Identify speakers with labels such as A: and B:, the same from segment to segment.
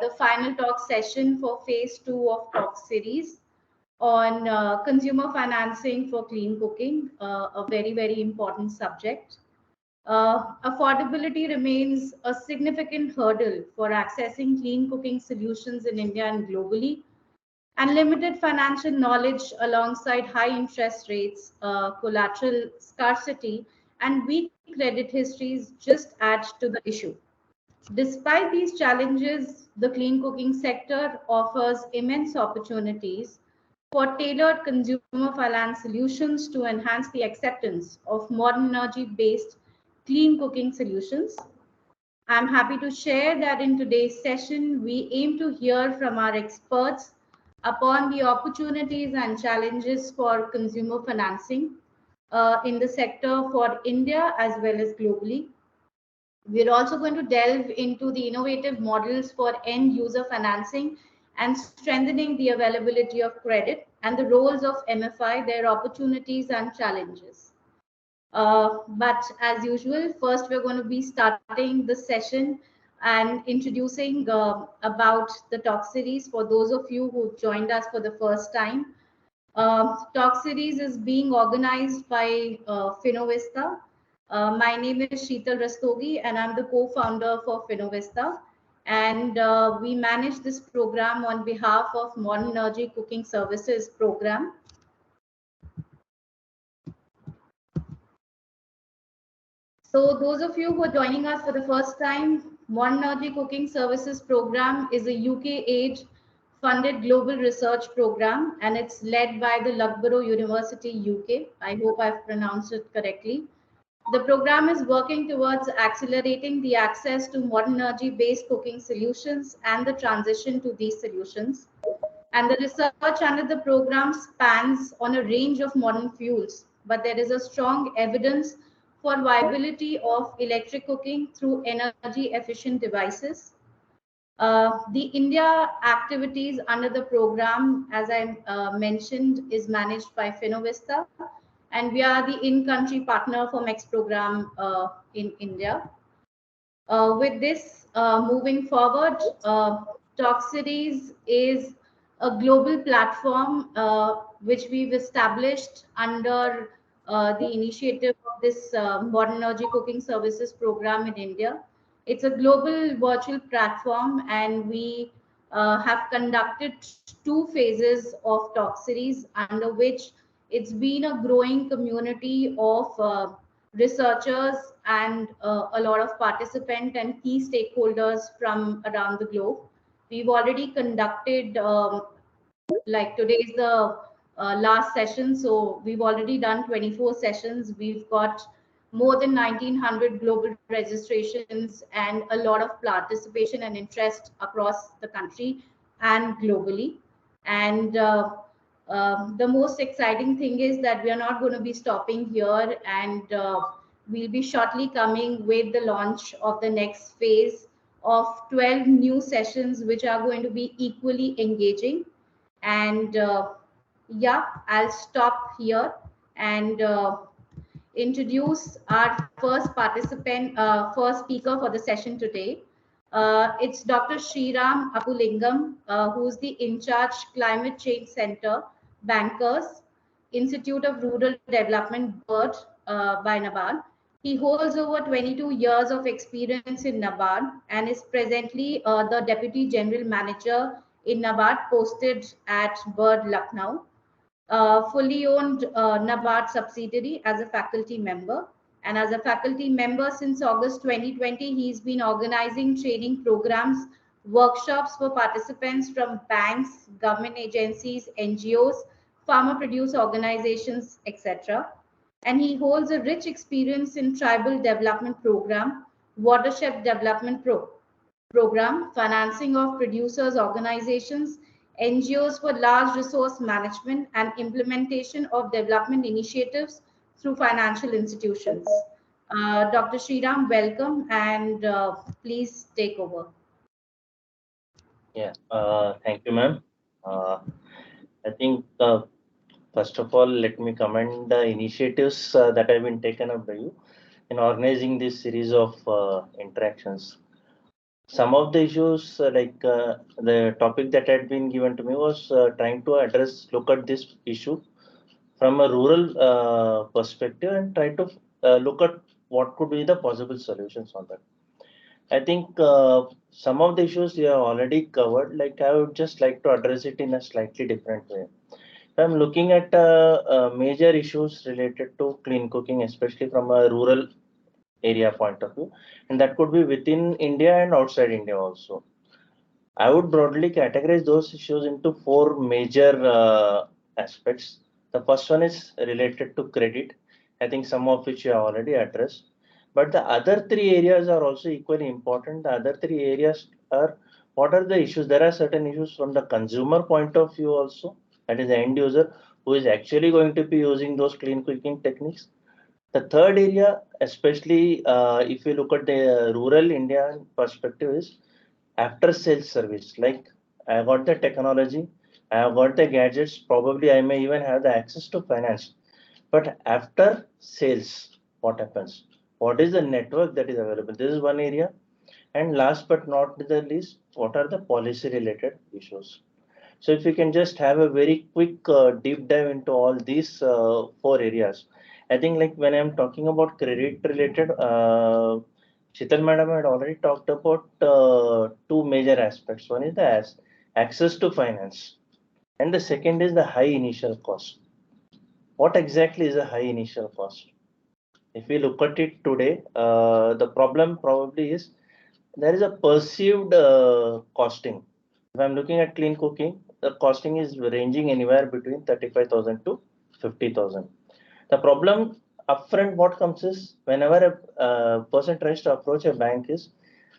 A: the final talk session for phase 2 of talk series on consumer financing for clean cooking, a very, very important subject. Affordability remains a significant hurdle for accessing clean cooking solutions in India and globally. And limited financial knowledge alongside high interest rates, collateral scarcity, and weak credit histories just add to the issue. Despite these challenges, the clean cooking sector offers immense opportunities for tailored consumer finance solutions to enhance the acceptance of modern energy-based clean cooking solutions. I'm happy to share that in today's session, we aim to hear from our experts upon the opportunities and challenges for consumer financing in the sector for India as well as globally. We're also going to delve into the innovative models for end user financing and strengthening the availability of credit and the roles of MFI, their opportunities and challenges. But as usual, first we're going to be starting the session and introducing about the talk series for those of you who joined us for the first time. Talk series is being organized by Finovista. My name is Sheetal Rastogi and I'm the co-founder for Finovista. And we manage this program on behalf of Modern Energy Cooking Services program. So those of you who are joining us for the first time, Modern Energy Cooking Services program is a UK-aid funded global research program, and it's led by the Loughborough University, UK. I hope I've pronounced it correctly. The program is working towards accelerating the access to modern energy-based cooking solutions and the transition to these solutions. And the research under the program spans on a range of modern fuels, but there is a strong evidence for viability of electric cooking through energy efficient devices. The India activities under the program, as I mentioned, is managed by Finovista, and we are the in-country partner for MECS program in India. With this, moving forward, Talk Series is a global platform which we've established under the initiative of this Modern Energy Cooking Services program in India. It's a global virtual platform, and we have conducted 2 phases of Talk Series, under which it's been a growing community of researchers and a lot of participants and key stakeholders from around the globe. We've already conducted, like today is the last session, so we've already done 24 sessions. We've got more than 1900 global registrations and a lot of participation and interest across the country and globally. And the most exciting thing is that we are not going to be stopping here, and we'll be shortly coming with the launch of the next phase of 12 new sessions, which are going to be equally engaging. And yeah, I'll stop here and introduce our first participant, first speaker for the session today. It's Dr. Sriram Apulingam, who's the in charge Climate Change Center, Bankers, Institute of Rural Development, BIRD, by NABARD. He holds over 22 years of experience in NABARD and is presently the Deputy General Manager in NABARD, posted at BIRD, Lucknow. Fully owned NABARD subsidiary as a faculty member. And as a faculty member since August 2020, he's been organizing training programs, workshops for participants from banks, government agencies, NGOs, farmer produce organizations, etc. And he holds a rich experience in tribal development program, watershed development program, financing of producers organizations, NGOs for large resource management, and implementation of development initiatives through financial institutions. Dr. Sriram, welcome, and please take over.
B: Yeah, thank you, ma'am. I think first of all, let me commend the initiatives that have been taken up by you in organizing this series of interactions. some of the issues the topic that had been given to me was trying to look at this issue from a rural perspective and try to look at what could be the possible solutions on that. I think some of the issues you have already covered. Like I would just like to address it in a slightly different way. I'm looking at major issues related to clean cooking, especially from a rural area point of view, and that could be within India and outside India also. I would broadly categorize those issues into four major aspects. The first one is related to credit. I think some of which you have already addressed. But the other three areas are also equally important. The other three areas are what are the issues? There are certain issues from the consumer point of view also. That is the end user who is actually going to be using those clean cooking techniques. The third area, especially if you look at the rural India perspective, is after sales service. Like I have got the technology, I have got the gadgets, probably I may even have the access to finance. But after sales, what happens? What is the network that is available? This is one area. And last but not the least, what are the policy related issues? So if you can just have a very quick deep dive into all these four areas. I think like when I'm talking about credit related, Shital madam had already talked about two major aspects. One is the access to finance, and the second is the high initial cost. What exactly is a high initial cost? If we look at it today, the problem probably is there is a perceived costing. If I'm looking at clean cooking, the costing is ranging anywhere between 35,000 to 50,000. The problem upfront what comes is whenever a person tries to approach a bank is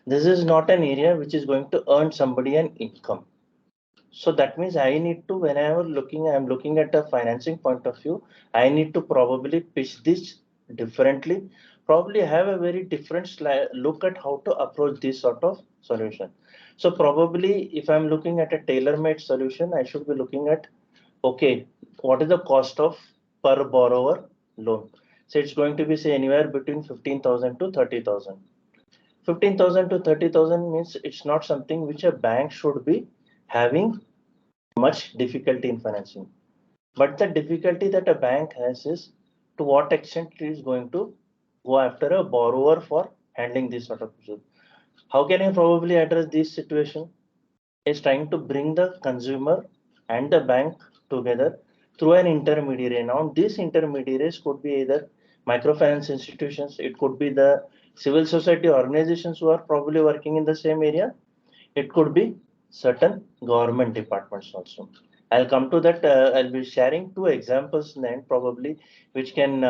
B: this is not an area which is going to earn somebody an income. So that means I need to, whenever I'm looking at a financing point of view, I need to probably pitch this differently, probably have a very different look at how to approach this sort of solution. So probably if I'm looking at a tailor-made solution, I should be looking at, okay, what is the cost of per borrower loan? So it's going to be say anywhere between 15,000 to 30,000. 15,000 to 30,000 means it's not something which a bank should be having much difficulty in financing. But the difficulty that a bank has is to what extent it is going to go after a borrower for handling this sort of issue. How can I probably address this situation? Is trying to bring the consumer and the bank together through an intermediary. Now, these intermediaries could be either microfinance institutions, it could be the civil society organizations who are probably working in the same area, it could be certain government departments also. I'll come to that. I'll be sharing two examples then probably which can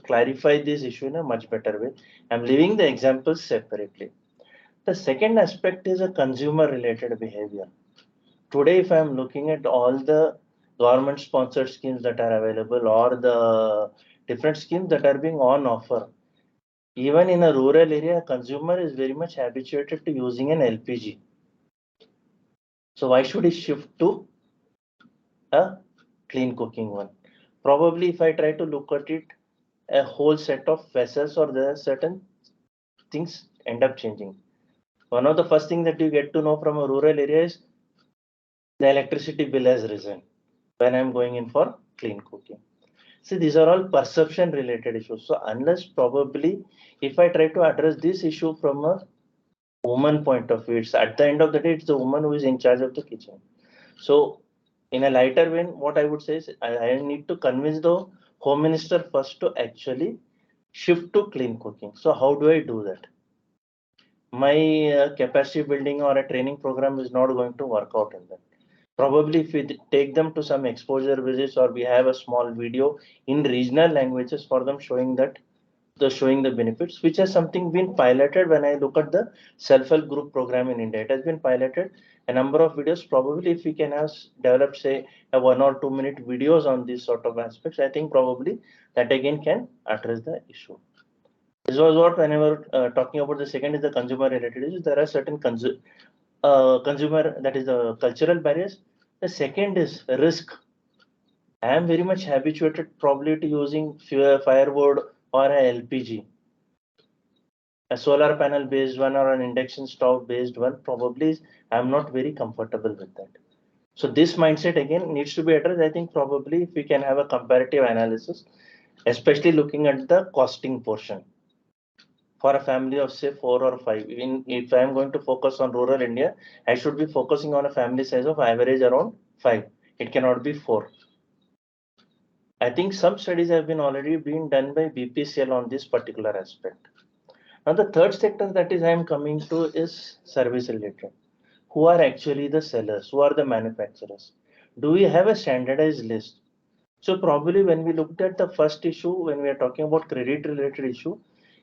B: clarify this issue in a much better way. I'm leaving the examples separately. The second aspect is a consumer related behavior. Today, if I'm looking at all the government sponsored schemes that are available or the different schemes that are being on offer, even in a rural area, a consumer is very much habituated to using an LPG. So why should he shift to a clean cooking one? Probably if I try to look at it, a whole set of vessels or there are certain things end up changing. One of the first things that you get to know from a rural area is the electricity bill has risen when I'm going in for clean cooking. See, these are all perception related issues. So unless probably if I try to address this issue from a woman point of view, it's at the end of the day, it's the woman who is in charge of the kitchen. So in a lighter vein, what I would say is I need to convince the home minister first to actually shift to clean cooking. So how do I do that? My capacity building or a training program is not going to work out in that. Probably if we take them to some exposure visits or we have a small video in regional languages for them showing that showing the benefits, which has something been piloted when I look at the self-help group program in India. It has been piloted a number of videos. Probably if we can have developed say a 1 or 2 minute videos on these sort of aspects, I think probably that again can address the issue. This was what whenever talking about the second is the consumer related issues. There are certain consumer that is the cultural barriers. The second is risk. I am very much habituated probably to using firewood or a LPG. A solar panel based one or an induction stove based one, probably I'm not very comfortable with that. So this mindset again needs to be addressed. I think probably if we can have a comparative analysis, especially looking at the costing portion for a family of say 4 or 5. Even if I am going to focus on rural India, I should be focusing on a family size of average around 5. It cannot be 4. I think some studies have been already been done by BPCL on this particular aspect. Now the third sector that is I am coming to is service related. Who are actually the sellers? Who are the manufacturers? Do we have a standardized list? So probably when we looked at the first issue, when we are talking about credit related issue,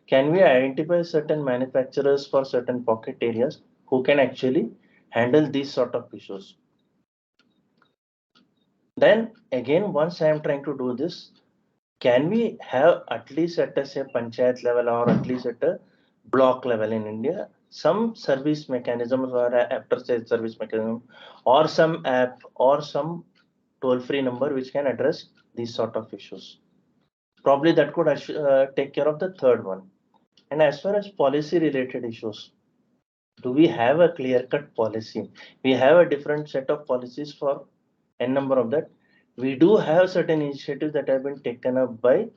B: can we identify certain manufacturers for certain pocket areas who can actually handle these sort of issues? Then again, once I am trying to do this, can we have at least at a say panchayat level or at least at a block level in India, some service mechanisms or after sales service mechanism or some app or some toll-free number which can address these sort of issues? Probably that could take care of the third one. And as far as policy related issues, do we have a clear cut policy? We have a different set of policies for n number of that. We do have certain initiatives that have been taken up by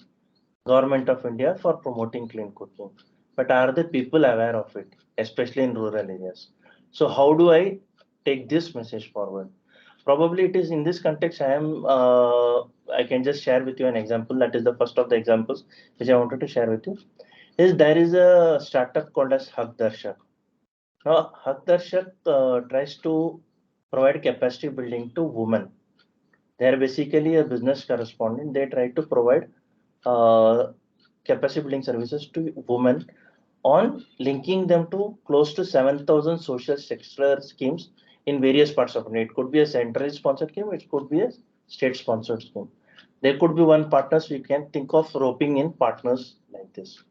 B: Government of India for promoting clean cooking. But are the people aware of it, especially in rural areas? So how do I take this message forward? Probably it is in this context I can just share with you an example. That is the first of the examples which I wanted to share with you. Is there is a startup called as Hak Darshak. Now Hak Darshak tries to provide capacity building to women. They are basically a business correspondent. They try to provide uh, capacity building services to women on linking them to close to 7,000 social sector schemes in various parts of India. It could be a centrally sponsored scheme, it could be a state sponsored scheme. There could be one partners, we can think of roping in partners like this.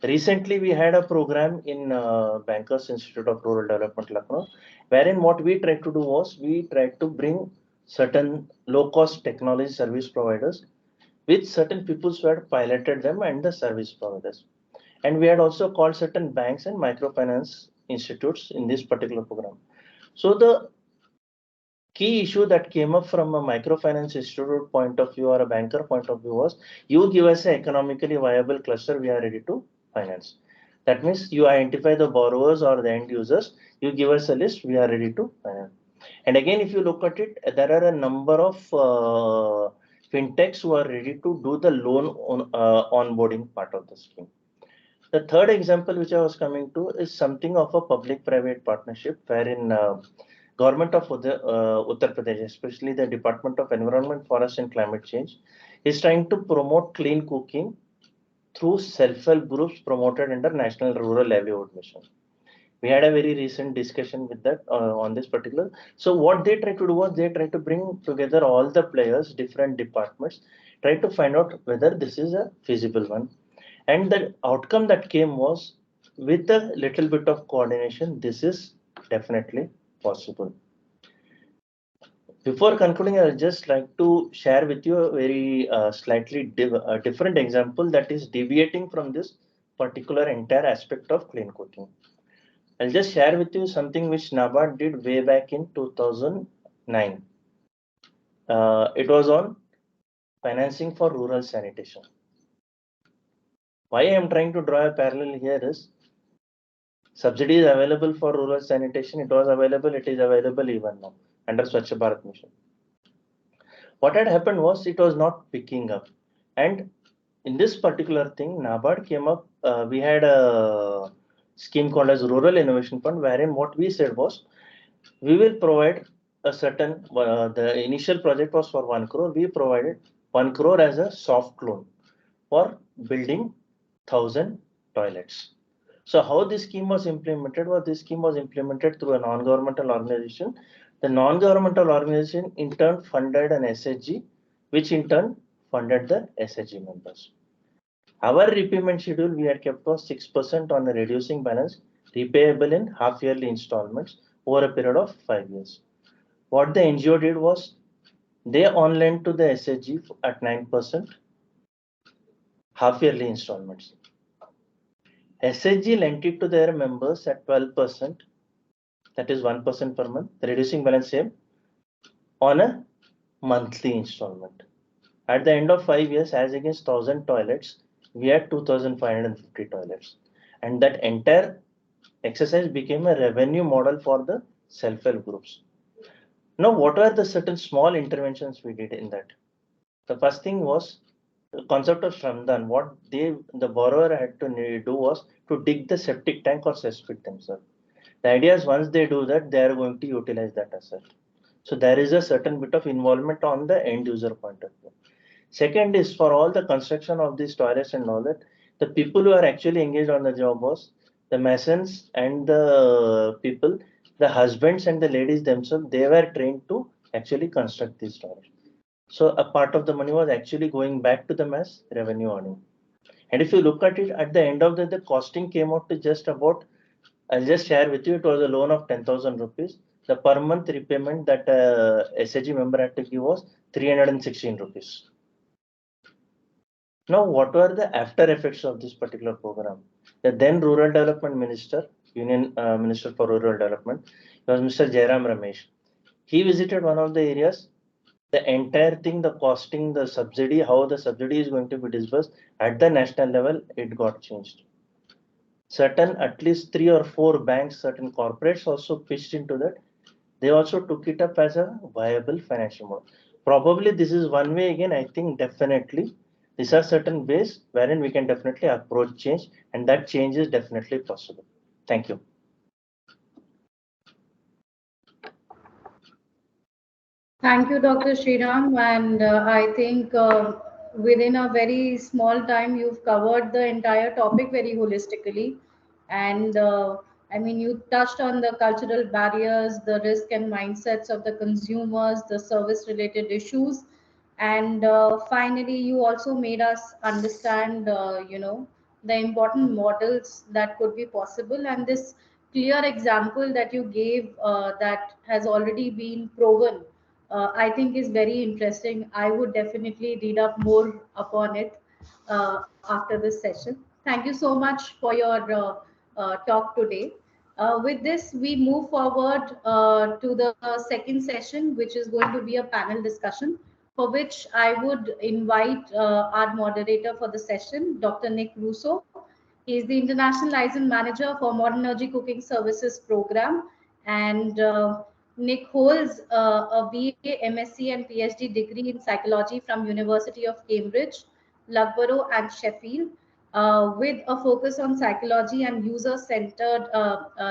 B: Recently, we had a program in Bankers Institute of Rural Development, Lucknow, wherein what we tried to do was we tried to bring certain low-cost technology service providers with certain people who had piloted them and the service providers. And we had also called certain banks and microfinance institutes in this particular program. So the key issue that came up from a microfinance institute point of view or a banker point of view was, you give us an economically viable cluster, we are ready to finance. That means you identify the borrowers or the end users, you give us a list, we are ready to finance. And again, if you look at it, there are a number of fintechs who are ready to do the loan onboarding part of the scheme. The third example which I was coming to is something of a public-private partnership, wherein government of Uttar Pradesh, especially the Department of Environment, Forest and Climate Change, is trying to promote clean cooking through self-help groups promoted under National Rural Livelihood Mission. We had a very recent discussion with that on this particular. So what they try to do was they try to bring together all the players, different departments, try to find out whether this is a feasible one. And the outcome that came was, with a little bit of coordination, this is definitely possible. Before concluding, I would just like to share with you a very slightly different example that is deviating from this particular entire aspect of clean cooking. I'll just share with you something which NABARD did way back in 2009. It was on financing for rural sanitation. Why I am trying to draw a parallel here is, subsidy is available for rural sanitation. It was available. It is available even now under Swachh Bharat Mission. What had happened was it was not picking up. And in this particular thing, NABARD came up. We had a scheme called as Rural Innovation Fund, wherein what we said was, we will provide a certain, the initial project was for 1 crore. We provided 1 crore as a soft loan for building 1,000 toilets. So how this scheme was implemented was, this scheme was implemented through a non-governmental organization. The non-governmental organization in turn funded an SHG, which in turn funded the SHG members. Our repayment schedule we had kept was 6% on a reducing balance, repayable in half-yearly installments over a period of 5 years. What the NGO did was, they on-lent to the SHG at 9% half-yearly installments. SHG lent it to their members at 12%, that is 1% per month, reducing balance same on a monthly installment. At the end of 5 years, as against 1,000 toilets, we had 2,550 toilets. And that entire exercise became a revenue model for the self-help groups. Now, what were the certain small interventions we did in that? The first thing was the concept of Shramdan. What the borrower had to do was to dig the septic tank or cesspit themselves. The idea is once they do that, they are going to utilize that asset. So there is a certain bit of involvement on the end user point of view. Second is for all the construction of these toilets and all that, the people who are actually engaged on the job was the masons and the people, the husbands and the ladies themselves, they were trained to actually construct these toilets. So a part of the money was actually going back to them as revenue earning. And if you look at it at the end of the costing came out to just about, I'll just share with you, it was a loan of 10,000 rupees. The per month repayment that SHG member had to give was 316 rupees. Now, what were the after effects of this particular program? The then Rural Development Minister, Union Minister for Rural Development, was Mr. Jairam Ramesh. He visited one of the areas. The entire thing, the costing, the subsidy, how the subsidy is going to be disbursed at the national level, it got changed. Certain, at least 3 or 4 banks, certain corporates also pitched into that. They also took it up as a viable financial model. Probably this is one way again, I think definitely these are certain ways wherein we can definitely approach change, and that change is definitely possible. Thank you.
A: Thank you, Dr. Sriram. And I think within a very small time, you've covered the entire topic very holistically. And I mean, you touched on the cultural barriers, the risk and mindsets of the consumers, the service related issues. And finally, you also made us understand, the important models that could be possible. And this clear example that you gave that has already been proven I think is very interesting. I would definitely read up more upon it after this session. Thank you so much for your talk today. With this, we move forward to the second session, which is going to be a panel discussion, for which I would invite our moderator for the session, Dr. Nick Russo. He is the International License Manager for Modern Energy Cooking Services Program, and Nick holds a BA, MSc, and PhD degree in psychology from University of Cambridge, Loughborough, and Sheffield, with a focus on psychology and user-centered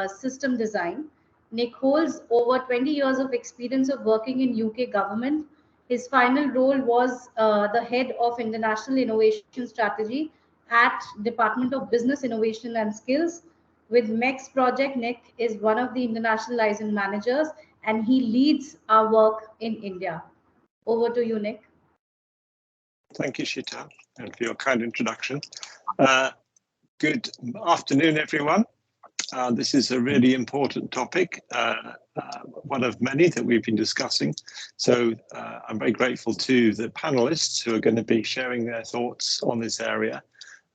A: system design. Nick holds over 20 years of experience of working in UK government. His final role was the head of international innovation strategy at Department of Business Innovation and Skills. With MECS project, Nick is one of the international license managers and he leads our work in India. Over to you, Nick.
C: Thank you, Shita, and for your kind introduction. Good afternoon, everyone. This is a really important topic, one of many that we've been discussing. So I'm very grateful to the panelists who are going to be sharing their thoughts on this area.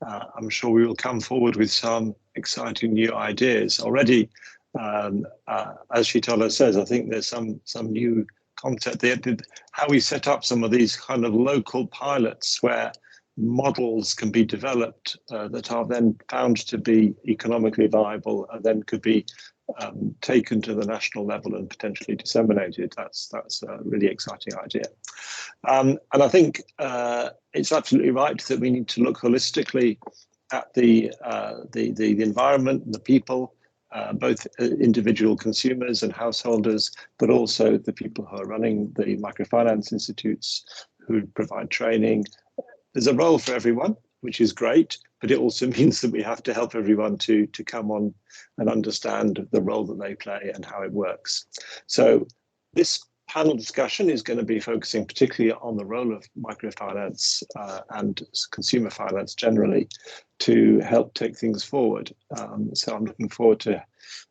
C: I'm sure we will come forward with some exciting new ideas. Already, as Shitala says, I think there's some new concept there, how we set up some of these kind of local pilots where models can be developed that are then found to be economically viable and then could be taken to the national level and potentially disseminated. That's a really exciting idea. And I think it's absolutely right that we need to look holistically at the environment and the people, both individual consumers and householders, but also the people who are running the microfinance institutes who provide training. There's a role for everyone, which is great, but it also means that we have to help everyone to come on and understand the role that they play and how it works. So this panel discussion is going to be focusing particularly on the role of microfinance and consumer finance generally to help take things forward. So I'm looking forward to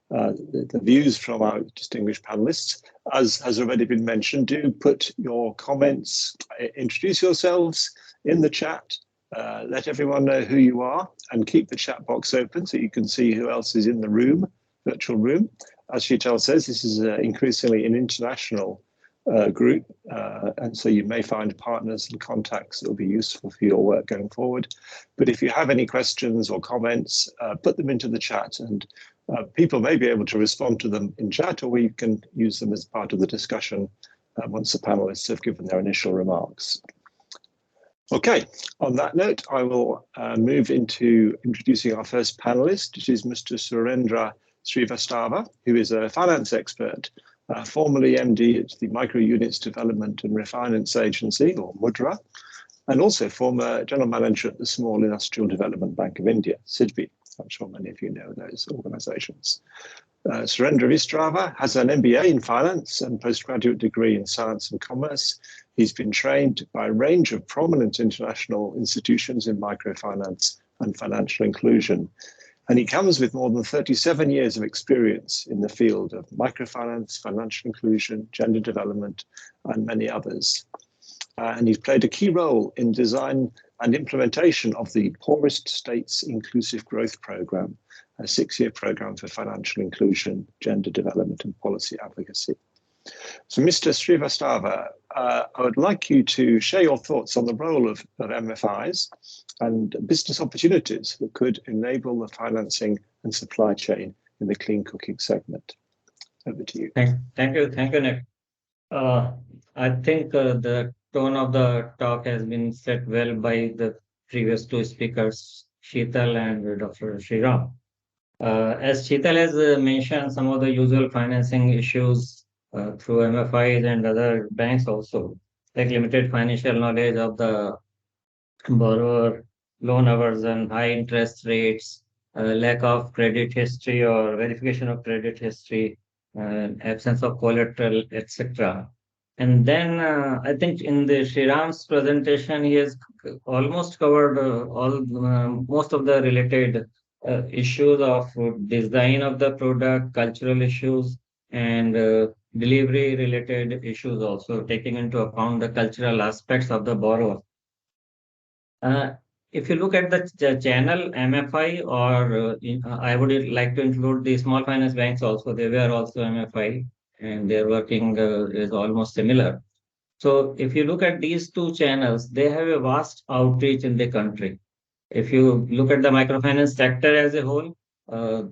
C: the views from our distinguished panelists. As has already been mentioned, do put your comments, introduce yourselves in the chat, Let everyone know who you are and keep the chat box open so you can see who else is in the room, virtual room. As Sheetal says, this is increasingly an international group, and so you may find partners and contacts that will be useful for your work going forward. But if you have any questions or comments, put them into the chat, and people may be able to respond to them in chat, or we can use them as part of the discussion once the panelists have given their initial remarks. Okay, on that note, I will move into introducing our first panelist, which is Mr. Surendra Srivastava, who is a finance expert, formerly MD at the Micro Units Development and Refinance Agency, or MUDRA, and also former General Manager at the Small Industrial Development Bank of India, SIDBI. I'm sure many of you know those organizations. Surendra Vistrava has an MBA in finance and postgraduate degree in science and commerce. He's been trained by a range of prominent international institutions in microfinance and financial inclusion. And he comes with more than 37 years of experience in the field of microfinance, financial inclusion, gender development, and many others. And he's played a key role in design and implementation of the Poorest States Inclusive Growth Programme, a 6-year programme for financial inclusion, gender development, and policy advocacy. So, Mr. Srivastava, I would like you to share your thoughts on the role of MFIs and business opportunities that could enable the financing and supply chain in the clean cooking segment. Over to you.
D: Thank you, Nick. I think the tone of the talk has been set well by the previous two speakers, Sheetal and Dr. Sriram. As Sheetal has mentioned, some of the usual financing issues through MFIs and other banks also, like limited financial knowledge of the borrower, loan aversion, high interest rates, lack of credit history or verification of credit history, absence of collateral, etc. And then I think in the Sriram's presentation, he has almost covered most of the related issues of design of the product, cultural issues, and delivery related issues also, taking into account the cultural aspects of the borrower. If you look at the channel MFI, or I would like to include the small finance banks also, they were also MFI, and their working is almost similar. So if you look at these two channels, they have a vast outreach in the country. If you look at the microfinance sector as a whole,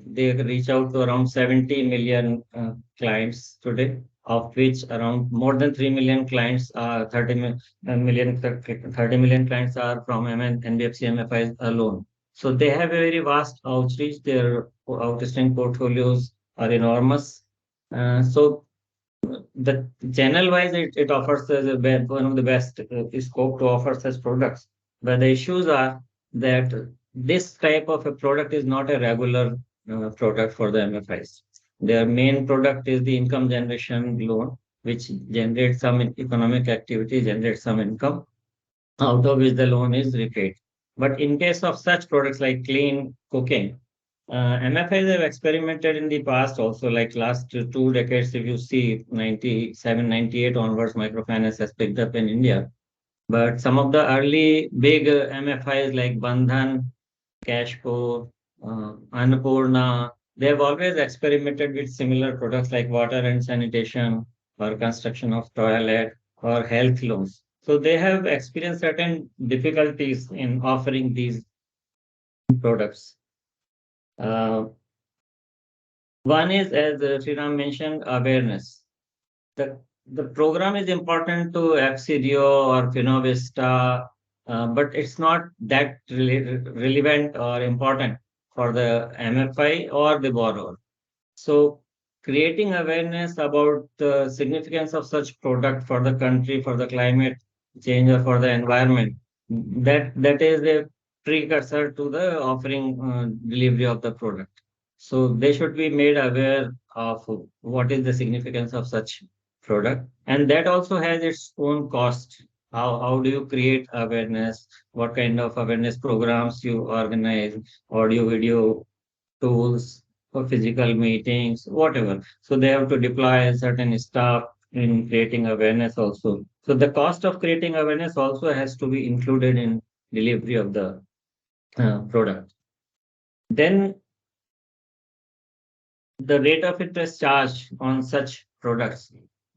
D: they reach out to around 70 million clients today, of which around more than 3 million clients are 30 million clients are from NBFC MFIs alone. So they have a very vast outreach. Their outstanding portfolios are enormous. So the channel wise, it offers as one of the best scope to offer such products. But the issues are that this type of a product is not a regular product for the MFIs. Their main product is the income generation loan, which generates some economic activity, generates some income, out of which the loan is repaid. But in case of such products like clean cooking, MFIs have experimented in the past also, like last 2 decades, if you see 97, 98 onwards, microfinance has picked up in India. But some of the early big MFIs like Bandhan, Cashco, Annapurna, they have always experimented with similar products like water and sanitation, or construction of toilet, or health loans. So they have experienced certain difficulties in offering these products. One is, as Sriram mentioned, awareness. The program is important to FCDO or Finovista, but it's not that relevant or important for the MFI or the borrower. So creating awareness about the significance of such product for the country, for the climate change, or for the environment, that is a precursor to the offering delivery of the product. So they should be made aware of what is the significance of such product, and that also has its own cost. How do you create awareness? What kind of awareness programs you organize? Audio, video tools for physical meetings, whatever. So they have to deploy certain staff in creating awareness also. So the cost of creating awareness also has to be included in delivery of the product. Then the rate of interest charged on such products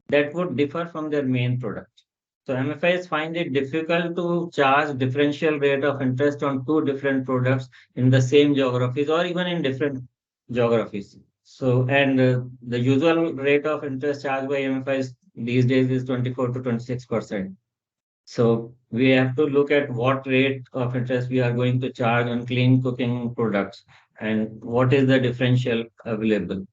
D: that would differ from their main product. So MFIs find it difficult to charge differential rate of interest on two different products in the same geographies or even in different geographies. So, and the usual rate of interest charged by MFIs these days is 24 to 26%. So we have to look at what rate of interest we are going to charge on clean cooking products and what is the differential available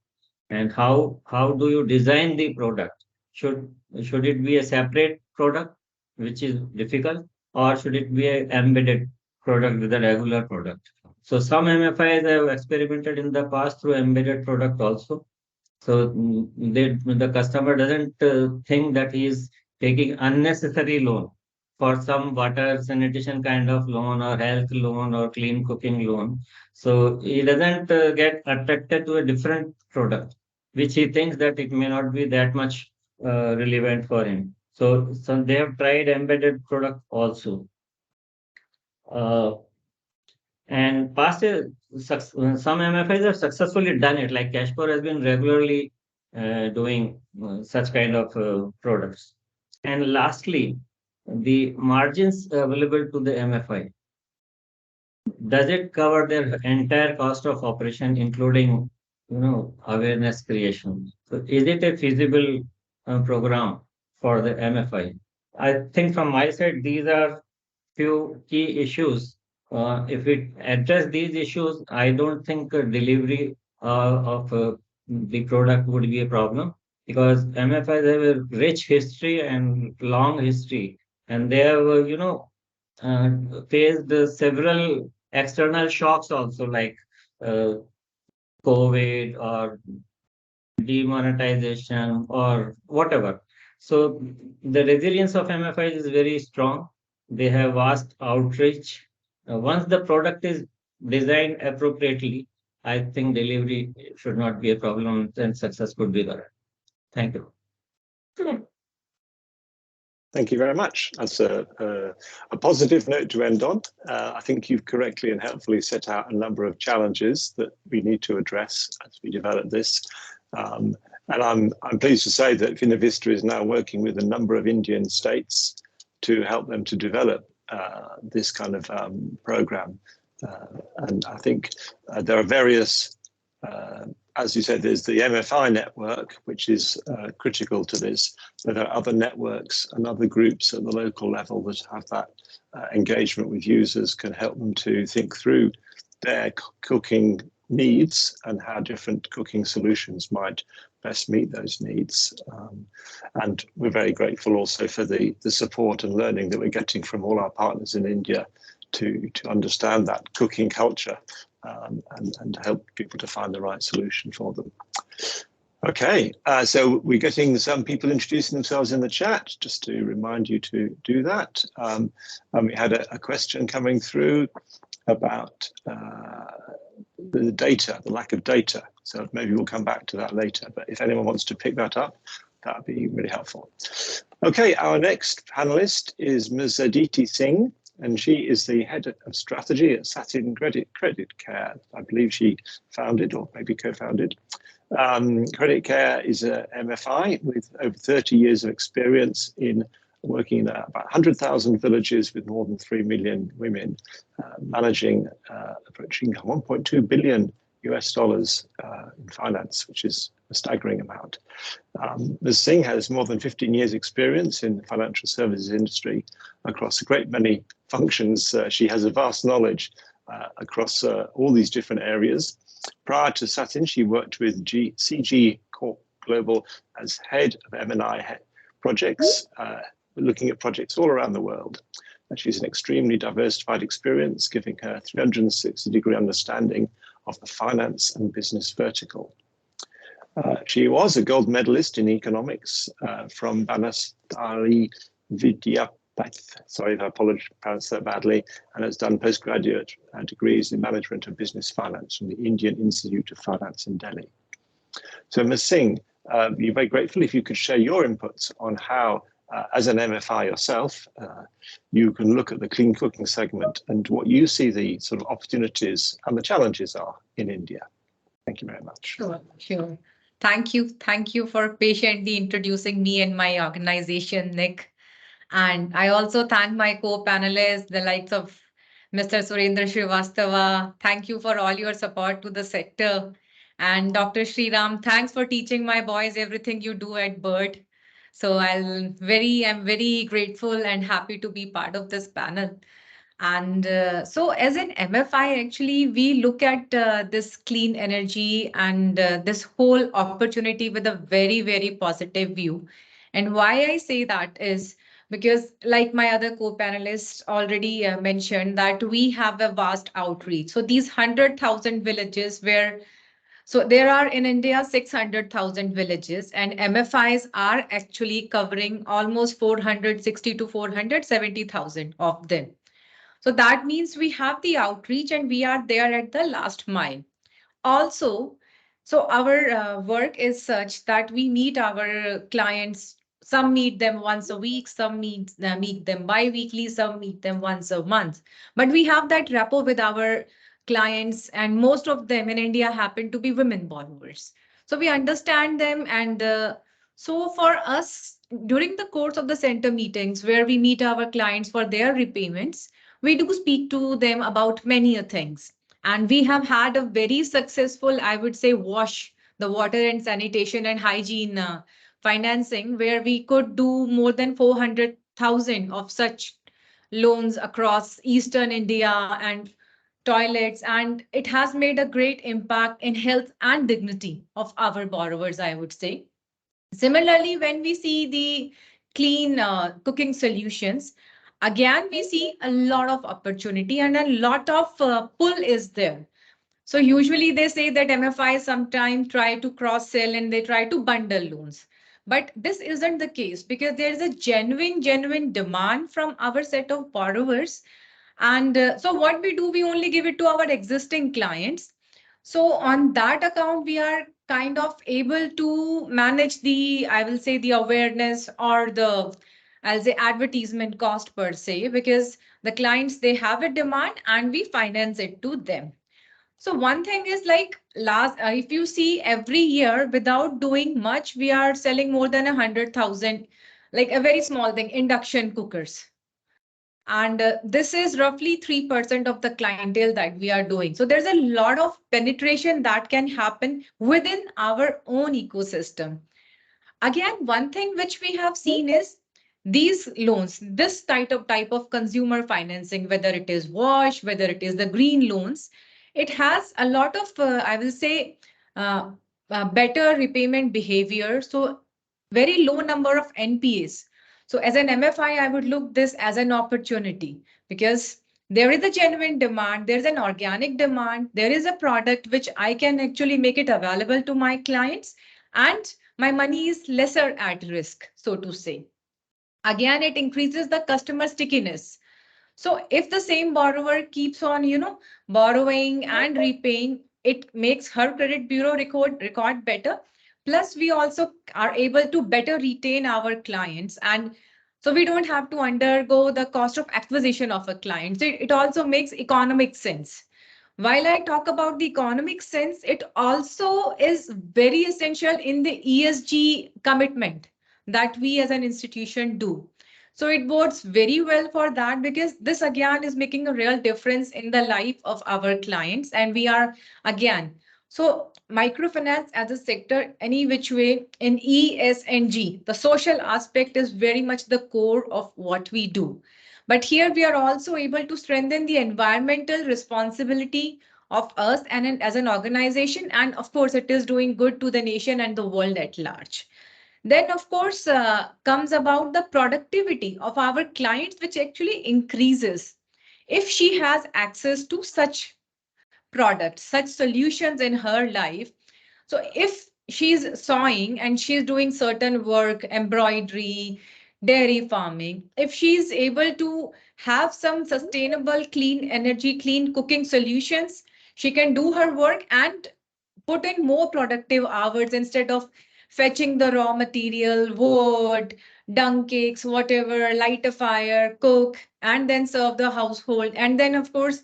D: and how do you design the product? Should it be a separate product, which is difficult, or should it be an embedded product with a regular product? So some MFIs have experimented in the past through embedded product also. So the customer doesn't think that he is taking unnecessary loan for some water sanitation kind of loan or health loan or clean cooking loan. So he doesn't get attracted to a different product, which he thinks that it may not be that much relevant for him. So they have tried embedded product also. And past some MFIs have successfully done it, like Cashpro has been regularly doing such kind of products. And lastly, the margins available to the MFI. Does it cover their entire cost of operation, including awareness creation? So is it a feasible program for the MFI? I think from my side, these are few key issues. If we address these issues, I don't think delivery of the product would be a problem, because MFIs have a rich history and long history, and they have, faced several external shocks also, like COVID or demonetization or whatever. So the resilience of MFIs is very strong. They have vast outreach. Once the product is designed appropriately, I think delivery should not be a problem and success could be there. Thank you.
C: Thank you very much. That's a positive note to end on. I think you've correctly and helpfully set out a number of challenges that we need to address as we develop this. And I'm pleased to say that Finovista is now working with a number of Indian states to help them to develop this kind of program. And I think there are various, as you said, there's the MFI network, which is critical to this. But there are other networks and other groups at the local level that have that engagement with users, can help them to think through their cooking needs and how different cooking solutions might best meet those needs. And we're very grateful also for the support and learning that we're getting from all our partners in India to understand that cooking culture and help people to find the right solution for them. Okay, so we're getting some people introducing themselves in the chat, just to remind you to do that. And we had a question coming through about the data, the lack of data. So maybe we'll come back to that later, but if anyone wants to pick that up, that would be really helpful. Okay, our next panelist is Ms. Aditi Singh, and she is the head of strategy at Satin Credit Care. I believe she founded or maybe co-founded. Credit Care is a MFI with over 30 years of experience in working in about 100,000 villages with more than 3 million women, managing approaching $1.2 billion in finance, which is a staggering amount. Ms. Singh has more than 15 years experience in the financial services industry across a great many functions. She has a vast knowledge across all these different areas. Prior to Satin, she worked with CG Corp Global as head of M&I projects, looking at projects all around the world. And she's an extremely diversified experience, giving her 360-degree understanding of the finance and business vertical. She was a gold medalist in economics from Banasthali Vidyapath, sorry if I pronounced that badly, and has done postgraduate degrees in management of business finance from the Indian Institute of Finance in Delhi. So Ms. Singh, we're very grateful if you could share your inputs on how as an MFI yourself, you can look at the clean cooking segment and what you see the sort of opportunities and the challenges are in India. Thank you very much.
E: Sure, sure. Thank you. Thank you for patiently introducing me and my organization, Nick. And I also thank my co-panelists, the likes of Mr. Surendra Srivastava. Thank you for all your support to the sector. And Dr. Sriram, thanks for teaching my boys everything you do at BIRD. So I'm very grateful and happy to be part of this panel. And so as an MFI, actually, we look at this clean energy and this whole opportunity with a very positive view. And why I say that is because, like my other co-panelists already mentioned, that we have a vast outreach. So these 100,000 villages so there are in India 600,000 villages, and MFIs are actually covering almost 460 to 470,000 of them. So that means we have the outreach and we are there at the last mile. Also, so our work is such that we meet our clients. Some meet them once a week, some meet them bi-weekly, some meet them once a month. But we have that rapport with our clients, and most of them in India happen to be women borrowers. So we understand them, and so for us, during the course of the center meetings where we meet our clients for their repayments, we do speak to them about many things. And we have had a very successful, I would say, the water and sanitation and hygiene financing, where we could do more than 400,000 of such loans across Eastern India and toilets. And it has made a great impact in health and dignity of our borrowers, I would say. Similarly, when we see the clean cooking solutions, again, we see a lot of opportunity and a lot of pull is there. So usually they say that MFIs sometimes try to cross-sell and they try to bundle loans. But this isn't the case because there is a genuine demand from our set of borrowers. And so what we do, we only give it to our existing clients. So on that account, we are kind of able to manage the, I will say, the awareness or the, I'll say, advertisement cost per se, because the clients, they have a demand and we finance it to them. So one thing is like if you see every year without doing much, we are selling more than 100,000, like a very small thing, induction cookers. And this is roughly 3% of the clientele that we are doing. So there's a lot of penetration that can happen within our own ecosystem. Again, one thing which we have seen is these loans, this type of consumer financing, whether it is wash, whether it is the green loans, it has a lot of, I will say, better repayment behavior. So very low number of NPAs. So as an MFI, I would look this as an opportunity because there is a genuine demand, there's an organic demand, there is a product which I can actually make it available to my clients, and my money is lesser at risk, so to say. Again, it increases the customer stickiness. So if the same borrower keeps on, borrowing and repaying, it makes her credit bureau record better. Plus, we also are able to better retain our clients. And so we don't have to undergo the cost of acquisition of a client. So it also makes economic sense. While I talk about the economic sense, it also is very essential in the ESG commitment that we as an institution do. So it bodes very well for that because this again is making a real difference in the life of our clients. And we are again, so microfinance as a sector, any which way in ESG, the social aspect is very much the core of what we do. But here we are also able to strengthen the environmental responsibility of us and as an organization. And of course, it is doing good to the nation and the world at large. Then, of course, comes about the productivity of our clients, which actually increases if she has access to such products, such solutions in her life. So if she's sewing and she's doing certain work, embroidery, dairy farming, if she's able to have some sustainable, clean energy, clean cooking solutions, she can do her work and put in more productive hours instead of fetching the raw material, wood, dung cakes, whatever, light a fire, cook, and then serve the household. And then, of course,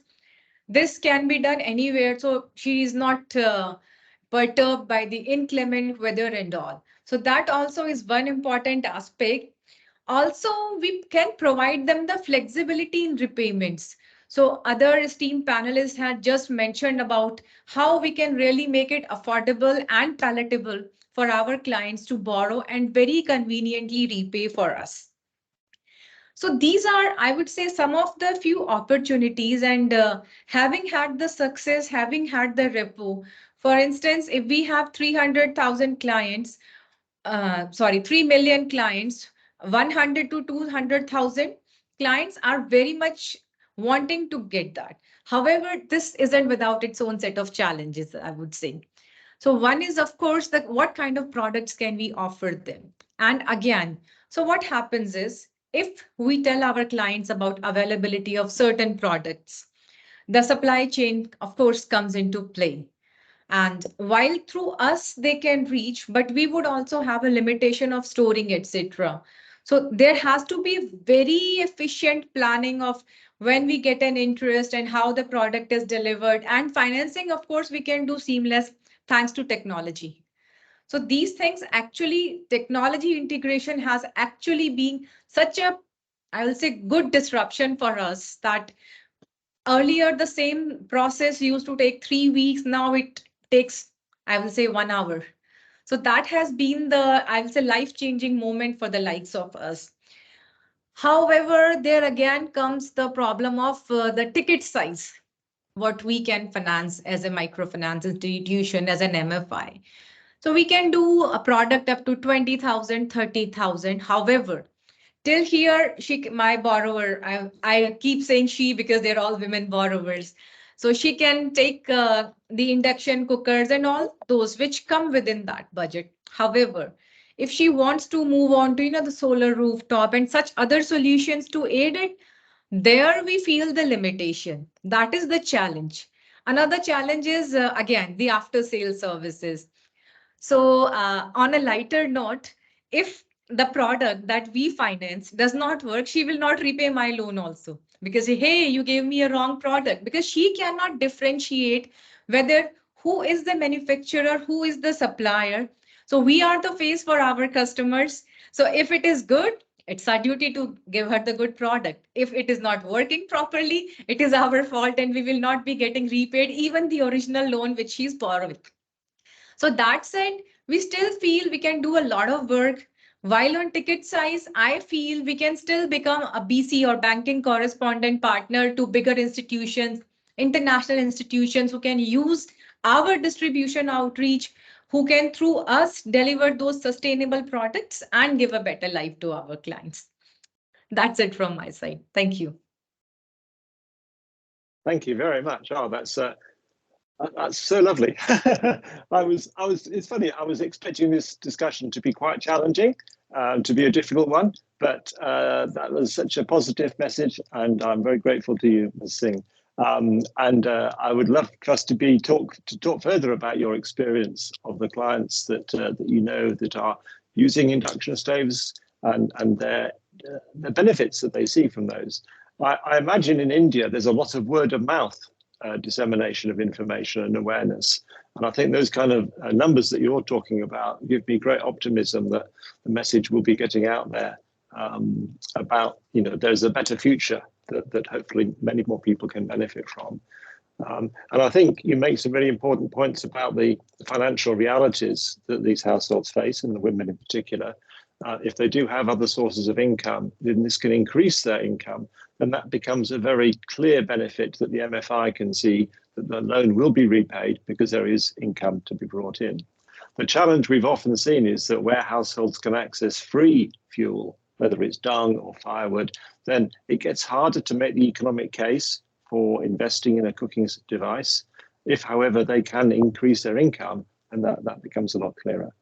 E: this can be done anywhere. So she is not perturbed by the inclement weather and all. So that also is one important aspect. Also, we can provide them the flexibility in repayments. So other esteemed panelists had just mentioned about how we can really make it affordable and palatable for our clients to borrow and very conveniently repay for us. So these are, I would say, some of the few opportunities, and having had the success, having had the repo, for instance, if we have 300,000 clients, 3 million clients, 100 to 200,000 clients are very much wanting to get that. However, this isn't without its own set of challenges, I would say. So one is, of course, that what kind of products can we offer them? And again, so what happens is, if we tell our clients about availability of certain products, the supply chain, of course, comes into play. And while through us they can reach, but we would also have a limitation of storing, etc. So there has to be very efficient planning of when we get an interest and how the product is delivered. And financing, of course, we can do seamless thanks to technology. So these things actually, technology integration has actually been such a, I will say, good disruption for us that earlier the same process used to take 3 weeks. Now it takes, I will say, 1 hour. So that has been the, I will say, life-changing moment for the likes of us. However, there again comes the problem of the ticket size, what we can finance as a microfinance institution, as an MFI. So we can do a product up to 20,000, 30,000. However, till here, my borrower, I keep saying she because they're all women borrowers. So she can take the induction cookers and all those which come within that budget. However, if she wants to move on to, the solar rooftop and such other solutions to aid it, there we feel the limitation. That is the challenge. Another challenge is, again, the after sale services. So on a lighter note, if the product that we finance does not work, she will not repay my loan also because, hey, you gave me a wrong product, because she cannot differentiate whether who is the manufacturer, who is the supplier. So we are the face for our customers. So if it is good, it's our duty to give her the good product. If it is not working properly, it is our fault and we will not be getting repaid even the original loan which she's borrowing. So that said, we still feel we can do a lot of work. While on ticket size, I feel we can still become a BC or banking correspondent partner to bigger institutions, international institutions who can use our distribution outreach, who can through us deliver those sustainable products and give a better life to our clients. That's it from my side. Thank you.
C: Thank you very much. Oh, that's so lovely. It's funny, I was expecting this discussion to be quite challenging, to be a difficult one, but that was such a positive message, and I'm very grateful to you, Ms. Singh. I would love for us to talk further about your experience of the clients that that are using induction stoves and their benefits that they see from those. I imagine in India there's a lot of word of mouth dissemination of information and awareness. And I think those kind of numbers that you're talking about give me great optimism that the message will be getting out there about, there's a better future that hopefully many more people can benefit from. And I think you make some really important points about the financial realities that these households face, and the women in particular. If they do have other sources of income, then this can increase their income. And that becomes a very clear benefit that the MFI can see that the loan will be repaid because there is income to be brought in. The challenge we've often seen is that where households can access free fuel, whether it's dung or firewood, then it gets harder to make the economic case for investing in a cooking device. If, however, they can increase their income, and that becomes a lot clearer.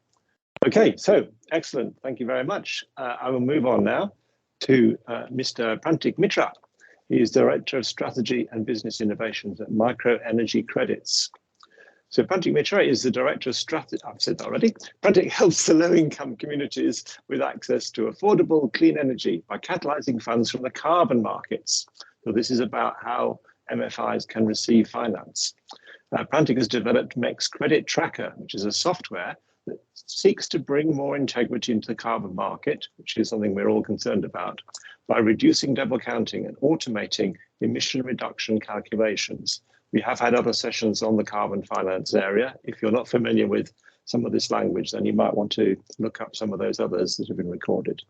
C: Okay, so excellent. Thank you very much. I will move on now to Mr. Prantik Mitra. He is Director of Strategy and Business Innovations at Micro Energy Credits. So Prantik Mitra is the Director of Strategy. I've said that already. Prantik helps the low-income communities with access to affordable clean energy by catalyzing funds from the carbon markets. So this is about how MFIs can receive finance. Prantik has developed MECS Credit Tracker, which is a software that seeks to bring more integrity into the carbon market, which is something we're all concerned about, by reducing double counting and automating emission reduction calculations. We have had other sessions on the carbon finance area. If you're not familiar with some of this language, then you might want to look up some of those others that have been recorded.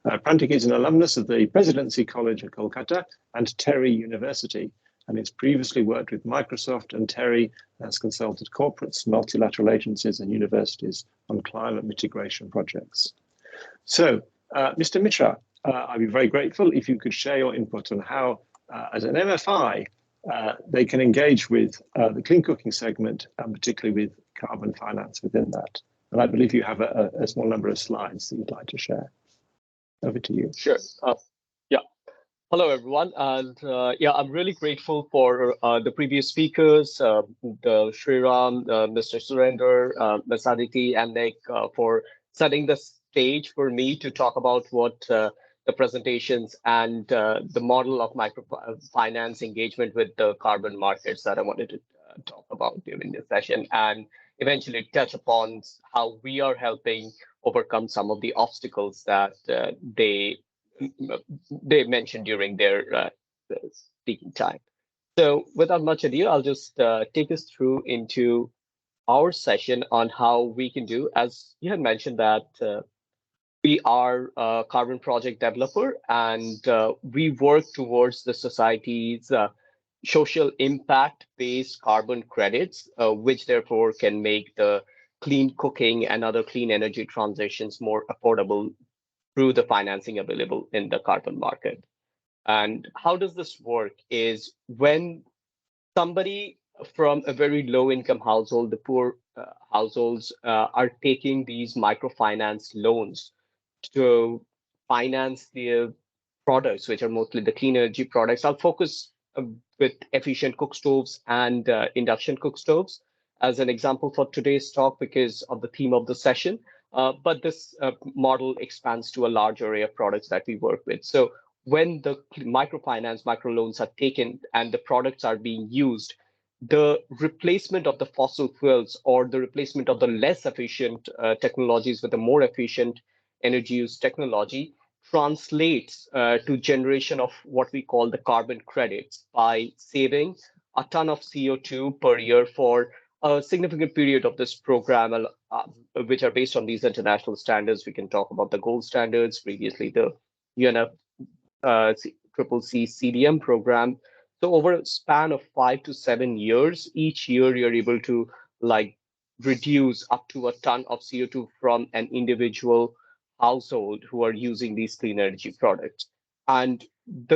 C: Prantik is an alumnus of the Presidency College of Kolkata and Terry University, and has previously worked with Microsoft, and Terry has consulted corporates, multilateral agencies and universities on climate mitigation projects. So, Mr. Mitra, I'd be very grateful if you could share your input on how, as an MFI, they can engage with the clean cooking segment, and particularly with carbon finance within that. And I believe you have a small number of slides that you'd like to share. Over to you.
F: Sure. Yeah. Hello, everyone. And yeah, I'm really grateful for the previous speakers, the Sriram, Mr. Surender, Ms. Aditi, and Nick for setting the stage for me to talk about what the presentations and the model of microfinance engagement with the carbon markets that I wanted to talk about during this session, and eventually touch upon how we are helping overcome some of the obstacles that they mentioned during their speaking time. So without much ado, I'll just take us through into our session on how we can do, as you had mentioned that we are a carbon project developer, and we work towards the society's social impact-based carbon credits, which therefore can make the clean cooking and other clean energy transitions more affordable through the financing available in the carbon market. And how does this work is when somebody from a very low income household, the poor households are taking these microfinance loans to finance their products, which are mostly the clean energy products. I'll focus with efficient cook stoves and induction cook stoves as an example for today's talk because of the theme of the session. But this model expands to a large array of products that we work with. So when the microfinance, microloans are taken and the products are being used, the replacement of the fossil fuels or the replacement of the less efficient technologies with a more efficient energy use technology translates to generation of what we call the carbon credits by saving a ton of CO2 per year for a significant period of this program, which are based on these international standards. We can talk about the gold standards, previously the UNFCCC CDM program. So over a span of 5 to 7 years, each year you're able to reduce up to a ton of CO2 from an individual household who are using these clean energy products. And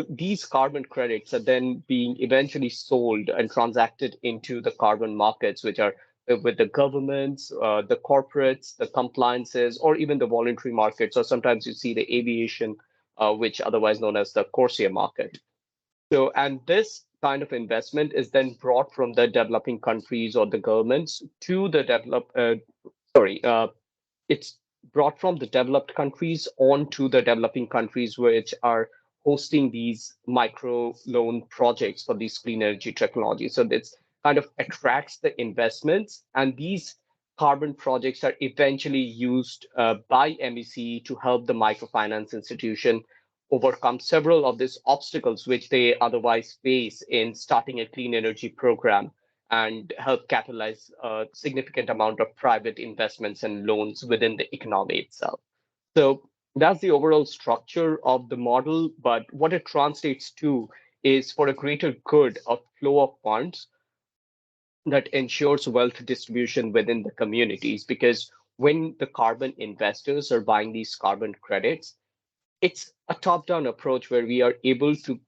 F: these carbon credits are then being eventually sold and transacted into the carbon markets, which are with the governments, the corporates, the compliances, or even the voluntary markets, or sometimes you see the aviation, which otherwise known as the CORSIA market. So, and this kind of investment is then brought from the developing countries or the governments to the it's brought from the developed countries onto the developing countries, which are hosting these micro loan projects for these clean energy technologies. So this kind of attracts the investments, and these carbon projects are eventually used by MEC to help the microfinance institution overcome several of these obstacles which they otherwise face in starting a clean energy program, and help catalyze a significant amount of private investments and loans within the economy itself. So that's the overall structure of the model, but what it translates to is for a greater good of flow of funds that ensures wealth distribution within the communities. Because when the carbon investors are buying these carbon credits, it's a top-down approach where we are able to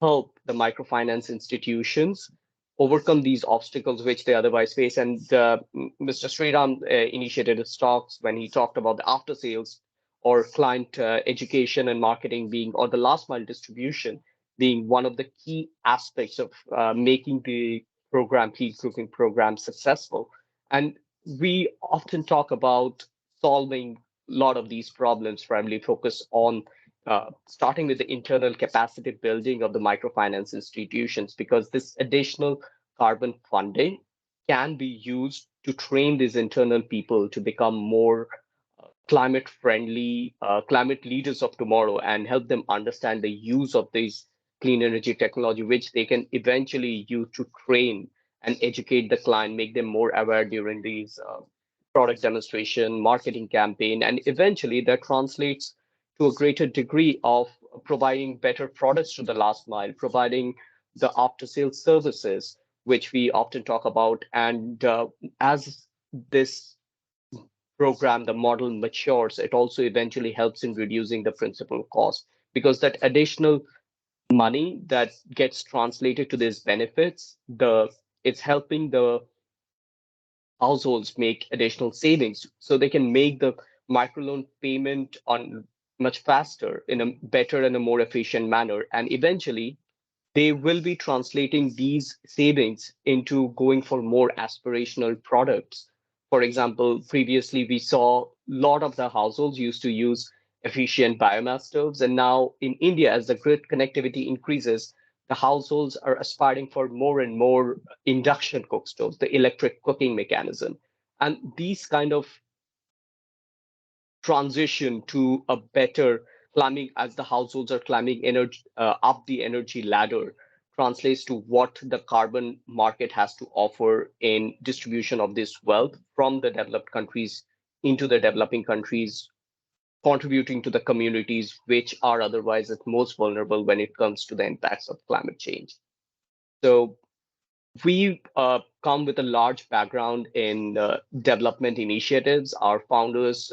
F: help the microfinance institutions overcome these obstacles which they otherwise face. And Mr. Sriram initiated his talks when he talked about the after sales or client education and marketing being, or the last mile distribution being one of the key aspects of making the program, heat cooking program, successful. And we often talk about solving a lot of these problems, primarily focus on starting with the internal capacity building of the microfinance institutions, because this additional carbon funding can be used to train these internal people to become more climate friendly, climate leaders of tomorrow, and help them understand the use of these clean energy technology, which they can eventually use to train and educate the client, make them more aware during these product demonstration, marketing campaign, and eventually that translates to a greater degree of providing better products to the last mile, providing the after sales services, which we often talk about. And as this program, the model matures, it also eventually helps in reducing the principal cost, because that additional money that gets translated to these benefits, it's helping the households make additional savings so they can make the microloan payment on much faster, in a better and a more efficient manner. And eventually they will be translating these savings into going for more aspirational products. For example, previously we saw a lot of the households used to use efficient biomass stoves. And now in India, as the grid connectivity increases, the households are aspiring for more and more induction cook stoves, the electric cooking mechanism. And these kind of transition to a better climbing, as the households are climbing energy up the energy ladder, translates to what the carbon market has to offer in distribution of this wealth from the developed countries into the developing countries, contributing to the communities which are otherwise at most vulnerable when it comes to the impacts of climate change. So we come with a large background in development initiatives. Our founders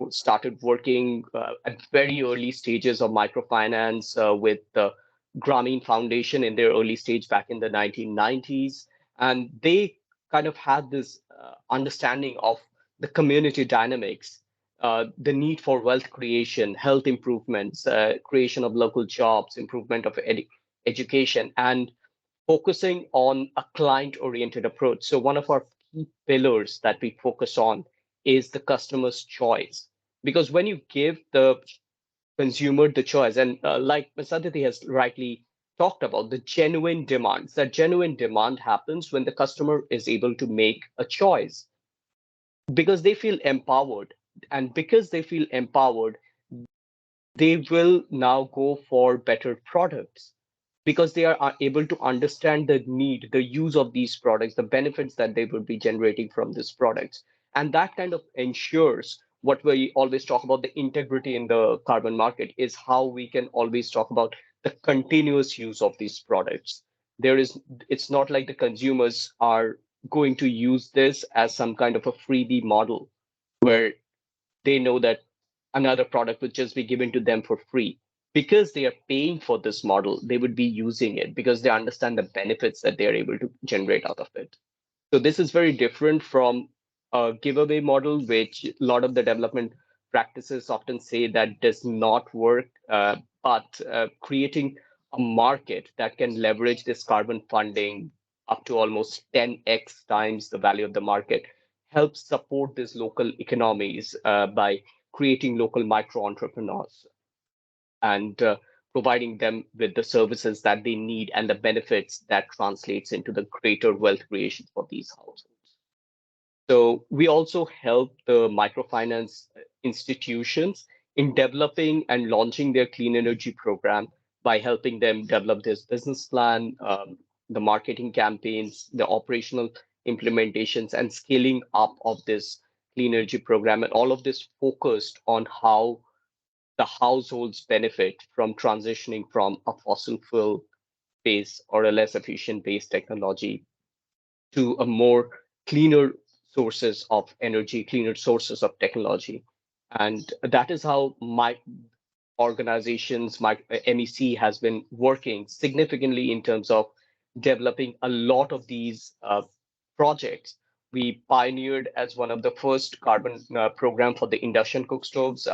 F: started working at very early stages of microfinance with the Grameen Foundation in their early stage back in the 1990s. And they kind of had this understanding of the community dynamics, the need for wealth creation, health improvements, creation of local jobs, improvement of education, and focusing on a client-oriented approach. So one of our key pillars that we focus on is the customer's choice. Because when you give the consumer the choice, and like Ms. Aditi has rightly talked about, the genuine demands, that genuine demand happens when the customer is able to make a choice because they feel empowered. And because they feel empowered, they will now go for better products because they are able to understand the need, the use of these products, the benefits that they will be generating from these products. And that kind of ensures what we always talk about, the integrity in the carbon market, is how we can always talk about the continuous use of these products. It's not like the consumers are going to use this as some kind of a freebie model where they know that another product would just be given to them for free. Because they are paying for this model, they would be using it because they understand the benefits that they are able to generate out of it. So this is very different from a giveaway model, which a lot of the development practices often say that does not work. But creating a market that can leverage this carbon funding up to almost 10x times the value of the market helps support these local economies by creating local micro entrepreneurs and providing them with the services that they need and the benefits that translates into the greater wealth creation for these households. So we also help the microfinance institutions in developing and launching their clean energy program by helping them develop this business plan, the marketing campaigns, the operational implementations, and scaling up of this clean energy program. And all of this focused on how the households benefit from transitioning from a fossil fuel based or a less efficient based technology to a more cleaner sources of energy, cleaner sources of technology. And that is how my organizations, my MEC has been working significantly in terms of developing a lot of these projects. We pioneered as one of the first carbon program for the induction cook stoves.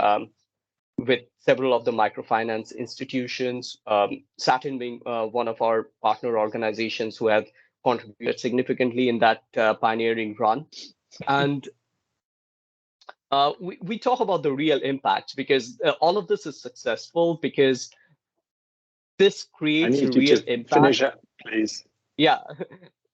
F: With several of the microfinance institutions, Satin being one of our partner organizations who have contributed significantly in that pioneering run. And we talk about the real impact, because all of this is successful because this creates a real impact.
C: Finish up, please.
F: Yeah,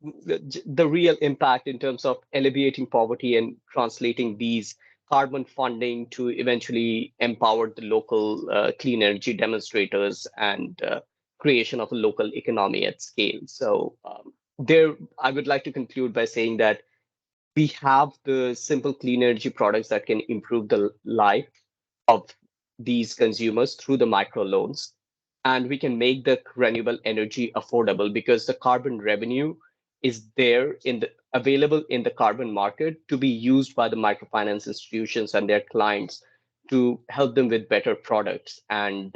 F: the real impact in terms of alleviating poverty and translating these carbon funding to eventually empower the local clean energy demonstrators and creation of a local economy at scale. So there, I would like to conclude by saying that we have the simple clean energy products that can improve the life of these consumers through the microloans. And we can make the renewable energy affordable because the carbon revenue is there available in the carbon market to be used by the microfinance institutions and their clients to help them with better products and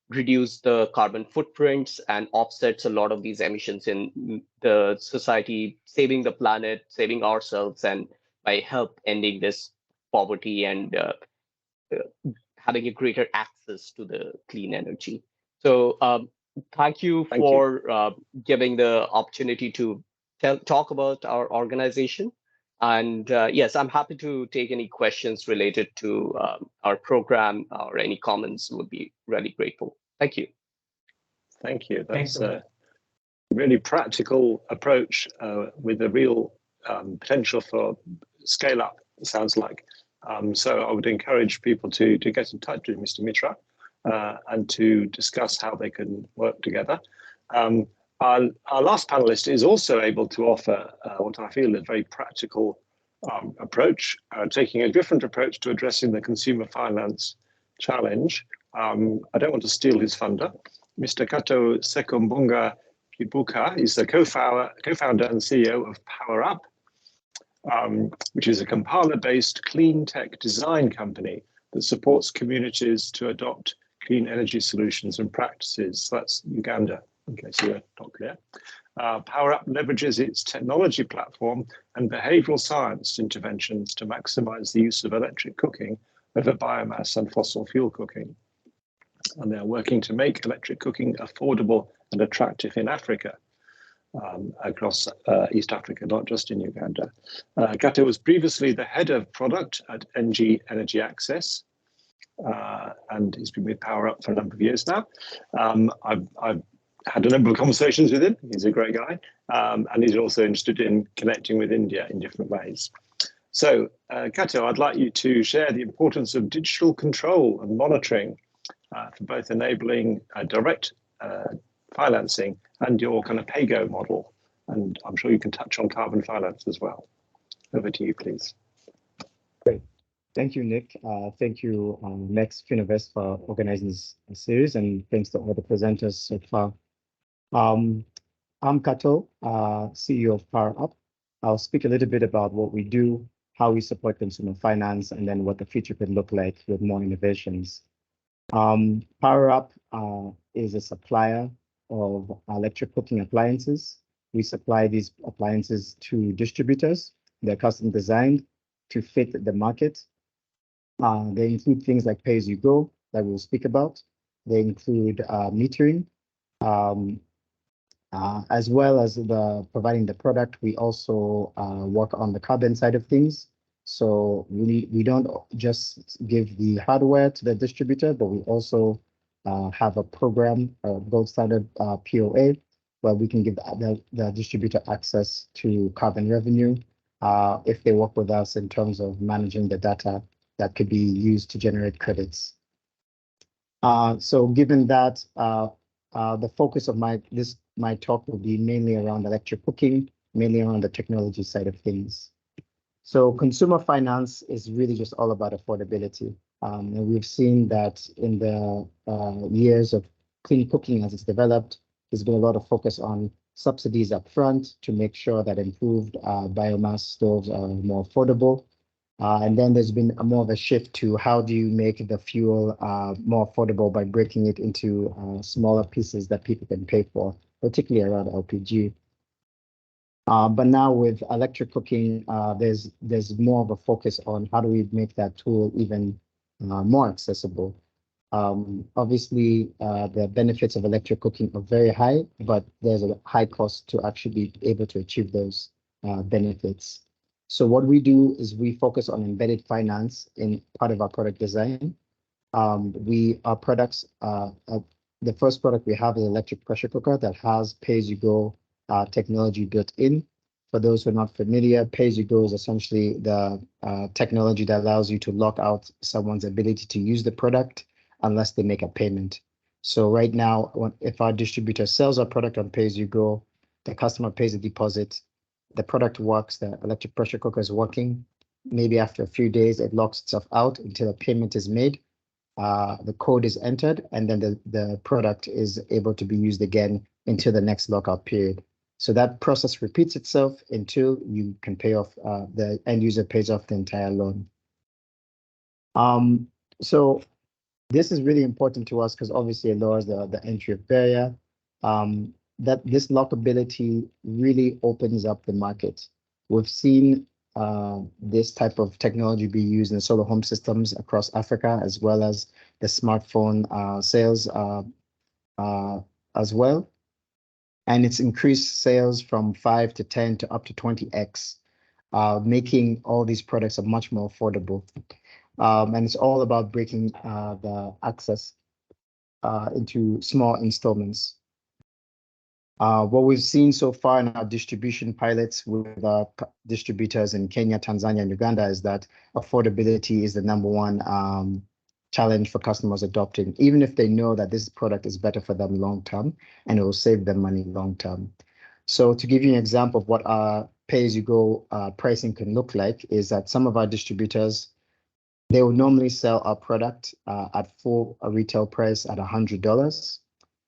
F: reduce the carbon footprints and offsets a lot of these emissions in the society, saving the planet, saving ourselves, and by help ending this poverty and having a greater access to the clean energy. So thank you for giving the opportunity to talk about our organization. And yes, I'm happy to take any questions related to our program or any comments. Would be really grateful. Thank you.
C: Thank you. That's a really practical approach with a real potential for scale up, it sounds like. So I would encourage people to get in touch with Mr. Mitra and to discuss how they can work together. Our last panelist is also able to offer what I feel is a very practical approach, taking a different approach to addressing the consumer finance challenge. I don't want to steal his thunder. Mr. Kato Sekombonga Kibuka is the co-founder and CEO of Power Up, which is a Kampala-based clean tech design company that supports communities to adopt clean energy solutions and practices. So that's Uganda, in case you're not clear. Power Up leverages its technology platform and behavioral science interventions to maximize the use of electric cooking over biomass and fossil fuel cooking. And they're working to make electric cooking affordable and attractive in Africa. Across East Africa, not just in Uganda. Kato was previously the head of product at NG Energy Access, and he's been with Power Up for a number of years now. I've had a number of conversations with him. He's a great guy, and he's also interested in connecting with India in different ways. So, Kato, I'd like you to share the importance of digital control and monitoring for both enabling direct financing and your kind of pay-go model. And I'm sure you can touch on carbon finance as well. Over to you, please.
G: Great. Thank you, Nick. Thank you, MECS Finovista, for organizing this series, and thanks to all the presenters so far. I'm Kato, CEO of Power Up. I'll speak a little bit about what we do, how we support consumer finance, and then what the future could look like with more innovations. Power Up is a supplier of electric cooking appliances. We supply these appliances to distributors. They're custom designed to fit the market. They include things like pay-as-you-go that we'll speak about. They include metering, as well as providing the product. We also work on the carbon side of things. So we don't just give the hardware to the distributor, but we also have a program, a gold standard POA, where we can give the distributor access to carbon revenue if they work with us in terms of managing the data that could be used to generate credits. So given that, the focus of my talk will be mainly around electric cooking, mainly around the technology side of things. So consumer finance is really just all about affordability. And we've seen that in the years of clean cooking as it's developed, there's been a lot of focus on subsidies up front to make sure that improved biomass stoves are more affordable. And then there's been more of a shift to how do you make the fuel more affordable by breaking it into smaller pieces that people can pay for, particularly around LPG. But now with electric cooking, there's more of a focus on how do we make that tool even more accessible. Obviously, the benefits of electric cooking are very high, but there's a high cost to actually be able to achieve those benefits. So what we do is we focus on embedded finance in part of our product design. Our products, the first product we have is electric pressure cooker that has pay-as-you-go technology built in. For those who are not familiar, pay-as-you-go is essentially the technology that allows you to lock out someone's ability to use the product unless they make a payment. So right now, if our distributor sells our product on pay-as-you-go, the customer pays a deposit, the product works, the electric pressure cooker is working. Maybe after a few days, it locks itself out until a payment is made. The code is entered, and then the product is able to be used again until the next lockout period. So that process repeats itself until you can pay off, the end user pays off the entire loan. So this is really important to us because obviously it lowers the entry barrier. That this lockability really opens up the market. We've seen this type of technology be used in solar home systems across Africa, as well as the smartphone sales as well. And it's increased sales from 5 to 10 to up to 20x, making all these products much more affordable. And it's all about breaking the access into small installments. What we've seen so far in our distribution pilots with our distributors in Kenya, Tanzania, and Uganda is that affordability is the #1 challenge for customers adopting, even if they know that this product is better for them long term and it will save them money long term. So to give you an example of what our pay-as-you-go pricing can look like is that some of our distributors, they will normally sell our product at full retail price at $100.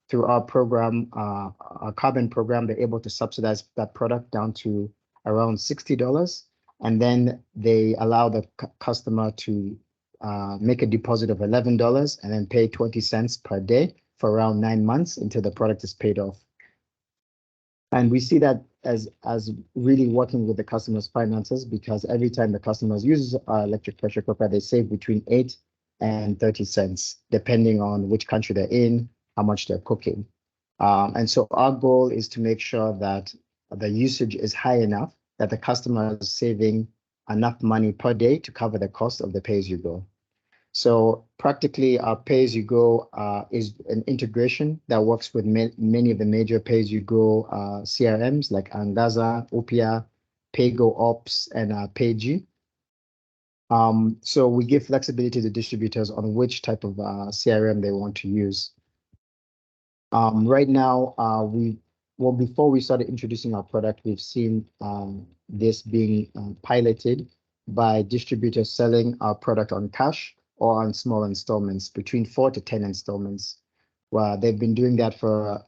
G: Through our program, our carbon program, they're able to subsidize that product down to around $60. And then they allow the customer to make a deposit of $11 and then pay 20 cents per day for around 9 months until the product is paid off. And we see that as really working with the customer's finances, because every time the customers use our electric pressure cooker, they save between 8 and 30 cents, depending on which country they're in, how much they're cooking. And so our goal is to make sure that the usage is high enough that the customer is saving enough money per day to cover the cost of the pay-as-you-go. So practically our pay-as-you-go is an integration that works with many of the major pay-as-you-go CRMs like Angaza, Upia, PayGo Ops, and PayG. So we give flexibility to distributors on which type of CRM they want to use. Right now, before we started introducing our product, we've seen this being piloted by distributors selling our product on cash or on small installments, between 4 to 10 installments. Well, they've been doing that for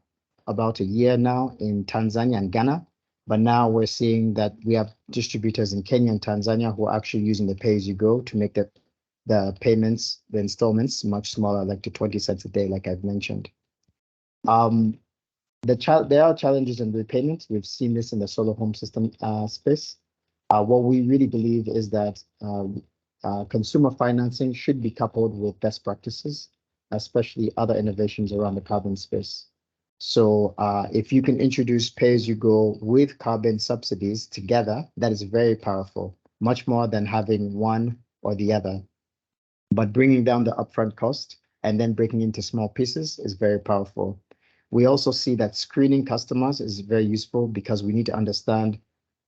G: about a year now in Tanzania and Ghana. But now we're seeing that we have distributors in Kenya and Tanzania who are actually using the pay-as-you-go to make the payments, the installments, much smaller, like to 20 cents a day, like I've mentioned. There are challenges in repayment. We've seen this in the solar home system space. What we really believe is that consumer financing should be coupled with best practices, especially other innovations around the carbon space. So if you can introduce pay-as-you-go with carbon subsidies together, that is very powerful, much more than having one or the other. But bringing down the upfront cost and then breaking into small pieces is very powerful. We also see that screening customers is very useful because we need to understand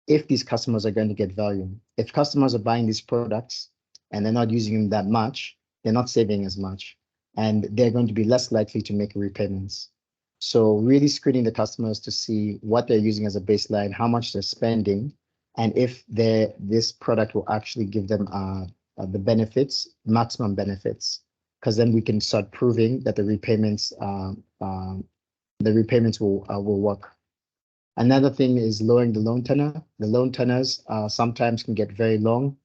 G: if these customers are going to get value. If customers are buying these products and they're not using them that much, they're not saving as much, and they're going to be less likely to make repayments. So really screening the customers to see what they're using as a baseline, how much they're spending, and if this product will actually give them the benefits, maximum benefits, because then we can start proving that the repayments will work. Another thing is lowering the loan tenor. The loan tenors sometimes can get very long.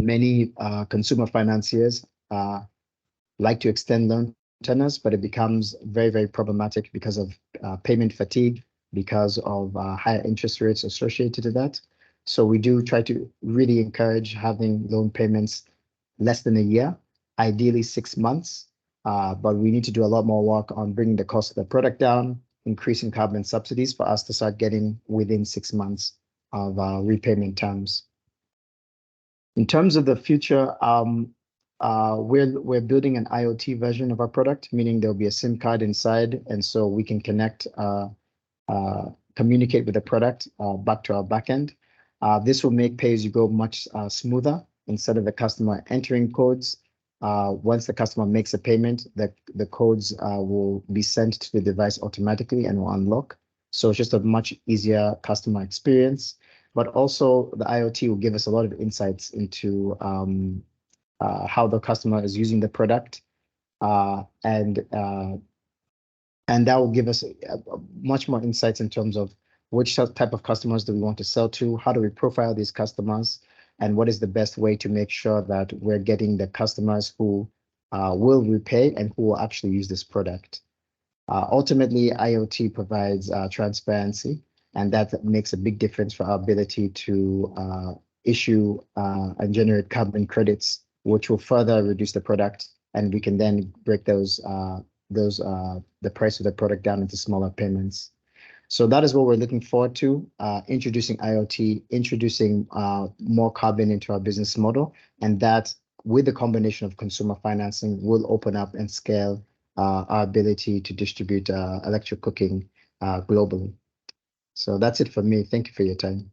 G: Many consumer financiers like to extend loan tenors, but it becomes very, very problematic because of payment fatigue, because of higher interest rates associated to that. So we do try to really encourage having loan payments less than a year. ideally 6 months, but we need to do a lot more work on bringing the cost of the product down, increasing carbon subsidies for us to start getting within 6 months of repayment terms. In terms of the future, we're building an IoT version of our product, meaning there'll be a SIM card inside, and so we can connect, communicate with the product back to our backend. This will make pay-as-you-go much smoother. Instead of the customer entering codes, once the customer makes a payment, the codes will be sent to the device automatically and will unlock. So it's just a much easier customer experience. But also the IoT will give us a lot of insights into how the customer is using the product, and that will give us much more insights in terms of which type of customers do we want to sell to, how do we profile these customers, and what is the best way to make sure that we're getting the customers who will repay and who will actually use this product. Ultimately, IoT provides transparency, and that makes a big difference for our ability to issue and generate carbon credits, which will further reduce the product, and we can then break the price of the product down into smaller payments. So that is what we're looking forward to, introducing IoT, introducing more carbon into our business model, and that with the combination of consumer financing will open up and scale our ability to distribute electric cooking globally. So that's it for me. Thank you for your time.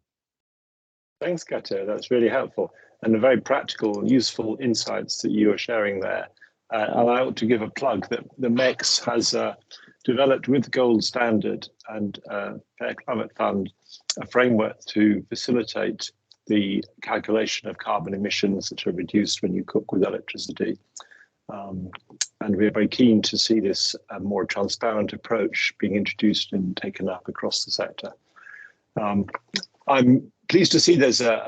C: Thanks, Kato. That's really helpful and a very practical and useful insights that you are sharing there. And I ought to give a plug that the MECS has developed with Gold Standard and Fair Climate Fund a framework to facilitate the calculation of carbon emissions that are reduced when you cook with electricity. And we're very keen to see this more transparent approach being introduced and taken up across the sector. I'm pleased to see there's a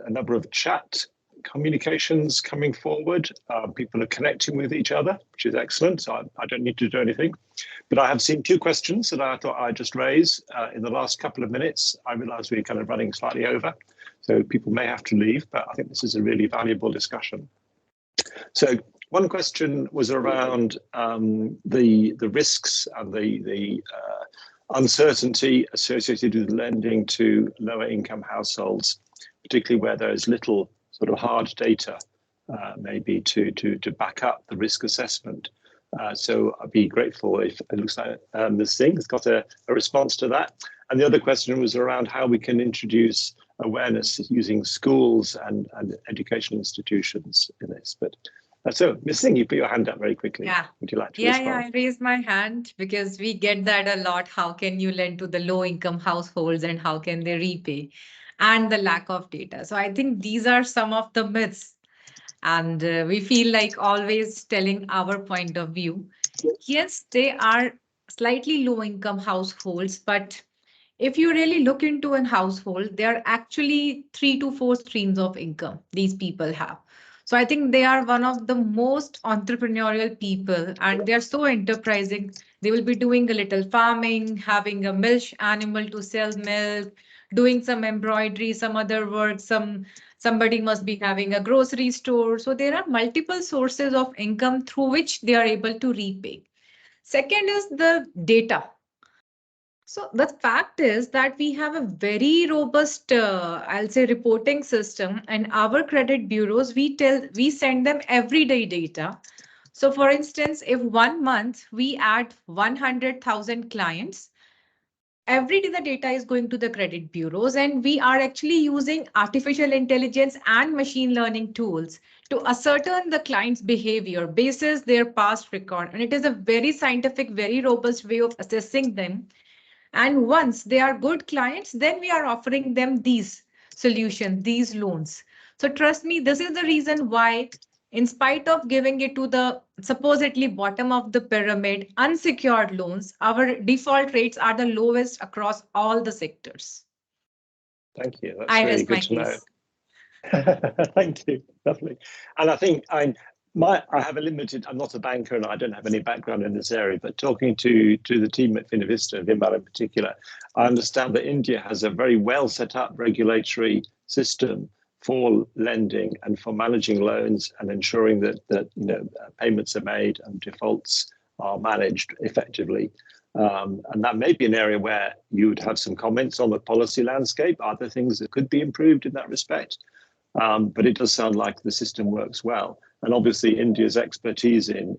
C: number of chat communications coming forward. People are connecting with each other, which is excellent. So I don't need to do anything. But I have seen 2 questions that I thought I'd just raise in the last couple of minutes. I realize we're kind of running slightly over, so people may have to leave, but I think this is a really valuable discussion. So one question was around the risks and the uncertainty associated with lending to lower income households, particularly where there is little sort of hard data maybe to back up the risk assessment. So I'd be grateful if it looks like Ms. Singh has got a response to that. And the other question was around how we can introduce awareness using schools and education institutions in this. But so, Ms. Singh, you put your hand up very quickly.
E: Yeah.
C: Would you like to respond?
E: Yeah, I raised my hand because we get that a lot. How can you lend to the low income households and how can they repay? And the lack of data. So I think these are some of the myths. And we feel like always telling our point of view. Yes, they are slightly low income households, but if you really look into a household, there are actually 3 to 4 streams of income these people have. So I think they are one of the most entrepreneurial people and they're so enterprising. They will be doing a little farming, having a milk animal to sell milk, doing some embroidery, some other work, somebody must be having a grocery store. So there are multiple sources of income through which they are able to repay. Second is the data. So the fact is that we have a very robust, I'll say, reporting system, and our credit bureaus, we send them everyday data. So for instance, if 1 month we add 100,000 clients, every day the data is going to the credit bureaus, and we are actually using artificial intelligence and machine learning tools to ascertain the client's behavior basis their past record. And it is a very scientific, very robust way of assessing them. And once they are good clients, then we are offering them these solutions, these loans. So trust me, this is the reason why, in spite of giving it to the supposedly bottom of the pyramid, unsecured loans, our default rates are the lowest across all the sectors.
C: Thank you. That's really good to know. Thank you. Lovely. And I think I have a limited, I'm not a banker and I don't have any background in this area, but talking to the team at Finovista, Vimal in particular, I understand that India has a very well set up regulatory system for lending and for managing loans and ensuring that payments are made and defaults are managed effectively. And that may be an area where you would have some comments on the policy landscape, other things that could be improved in that respect. But it does sound like the system works well. And obviously India's expertise in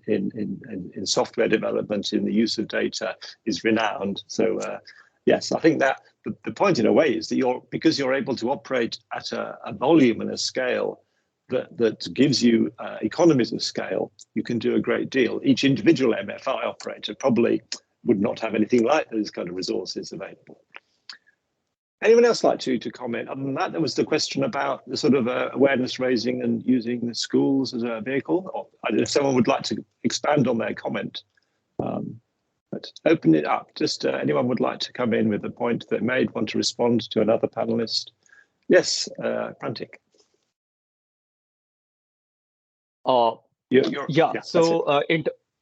C: software development, in the use of data is renowned. So yes, I think that the point in a way is that because you're able to operate at a volume and a scale that gives you economies of scale, you can do a great deal. Each individual MFI operator probably would not have anything like those kind of resources available. Anyone else like to comment? Other than that, there was the question about the sort of awareness raising and using the schools as a vehicle. Or if someone would like to expand on their comment, but open it up. Just anyone would like to come in with a point they made, want to respond to another panelist. Yes, Prantik.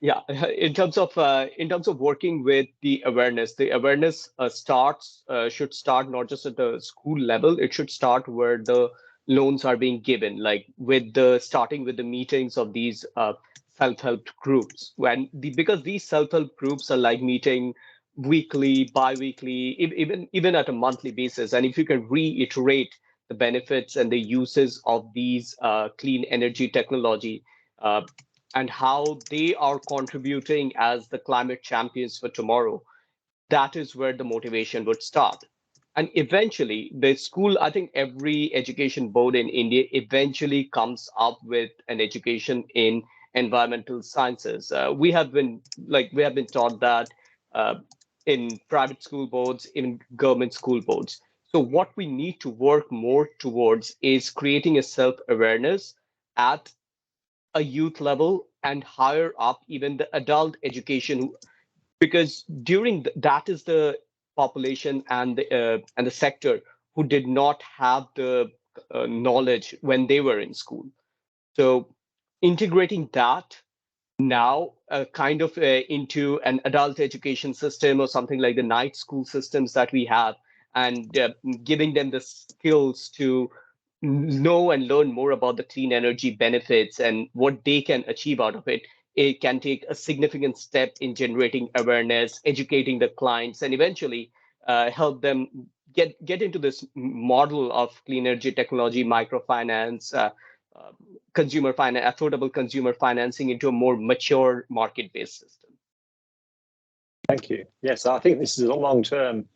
F: In terms of working with the awareness should start not just at the school level. It should start where the loans are being given, like starting with the meetings of these self-help groups. Because these self-help groups are like meeting weekly, bi-weekly, even at a monthly basis, and if you can reiterate the benefits and the uses of these clean energy technology, and how they are contributing as the climate champions for tomorrow, that is where the motivation would start. And eventually, the school, I think every education board in India eventually comes up with an education in environmental sciences. We have been taught that in private school boards, in government school boards. So what we need to work more towards is creating a self-awareness at a youth level and higher up, even the adult education, because that is the population and the sector who did not have the knowledge when they were in school. So integrating that now into an adult education system or something like the night school systems that we have, and giving them the skills to know and learn more about the clean energy benefits and what they can achieve out of it, it can take a significant step in generating awareness, educating the clients, and eventually help them get into this model of clean energy technology, microfinance, consumer finance, affordable consumer financing into a more mature market-based system.
C: Thank you. Yes, I think this is a long-term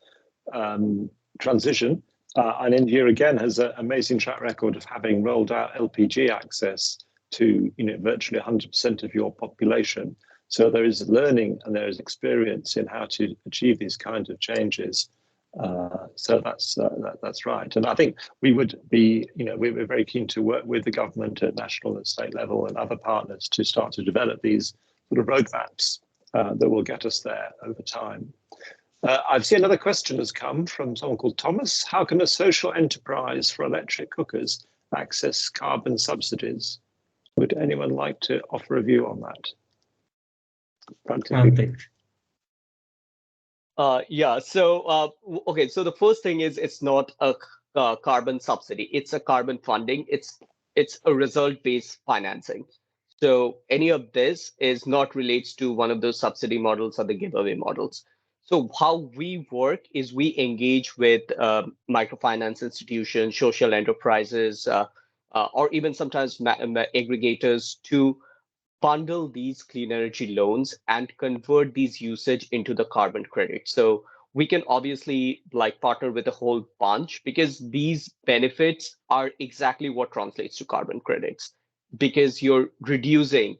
C: transition. And India again has an amazing track record of having rolled out LPG access to virtually 100% of your population. So there is learning and there is experience in how to achieve these kinds of changes. So that's right. And I think we would be, we're very keen to work with the government at national and state level and other partners to start to develop these sort of roadmaps that will get us there over time. I've seen another question has come from someone called Thomas. How can a social enterprise for electric cookers access carbon subsidies? Would anyone like to offer a view on that?
F: So the first thing is it's not a carbon subsidy. It's a carbon funding. It's a result-based financing. So any of this is not relates to one of those subsidy models or the giveaway models. So how we work is we engage with microfinance institutions, social enterprises, or even sometimes aggregators to bundle these clean energy loans and convert these usage into the carbon credit. So we can obviously partner with a whole bunch, because these benefits are exactly what translates to carbon credits, because you're reducing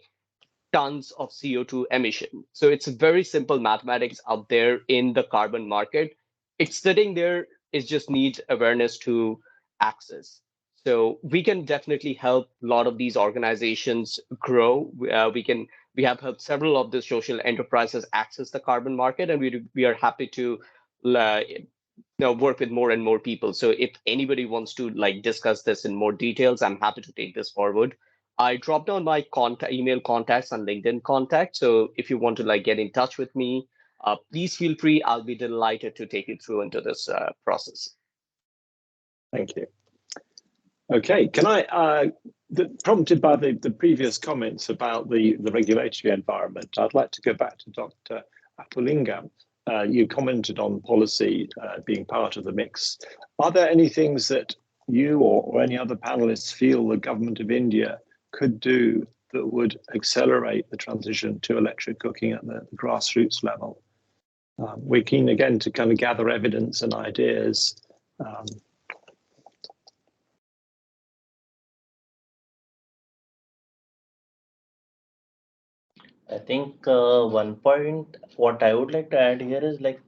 F: tons of CO2 emission. So it's very simple mathematics out there in the carbon market. It's sitting there, it just needs awareness to access. So we can definitely help a lot of these organizations grow. We have helped several of the social enterprises access the carbon market, and we are happy to work with more and more people. So if anybody wants to discuss this in more details, I'm happy to take this forward. I dropped down my email contacts and LinkedIn contacts. So if you want to get in touch with me, please feel free. I'll be delighted to take you through into this process.
C: Thank you. Okay, can I, prompted by the previous comments about the regulatory environment, I'd like to go back to Dr. Apulingam. You commented on policy being part of the mix. Are there any things that you or any other panelists feel the government of India could do that would accelerate the transition to electric cooking at the grassroots level? We're keen again to kind of gather evidence and ideas.
B: I think one point what I would like to add here is like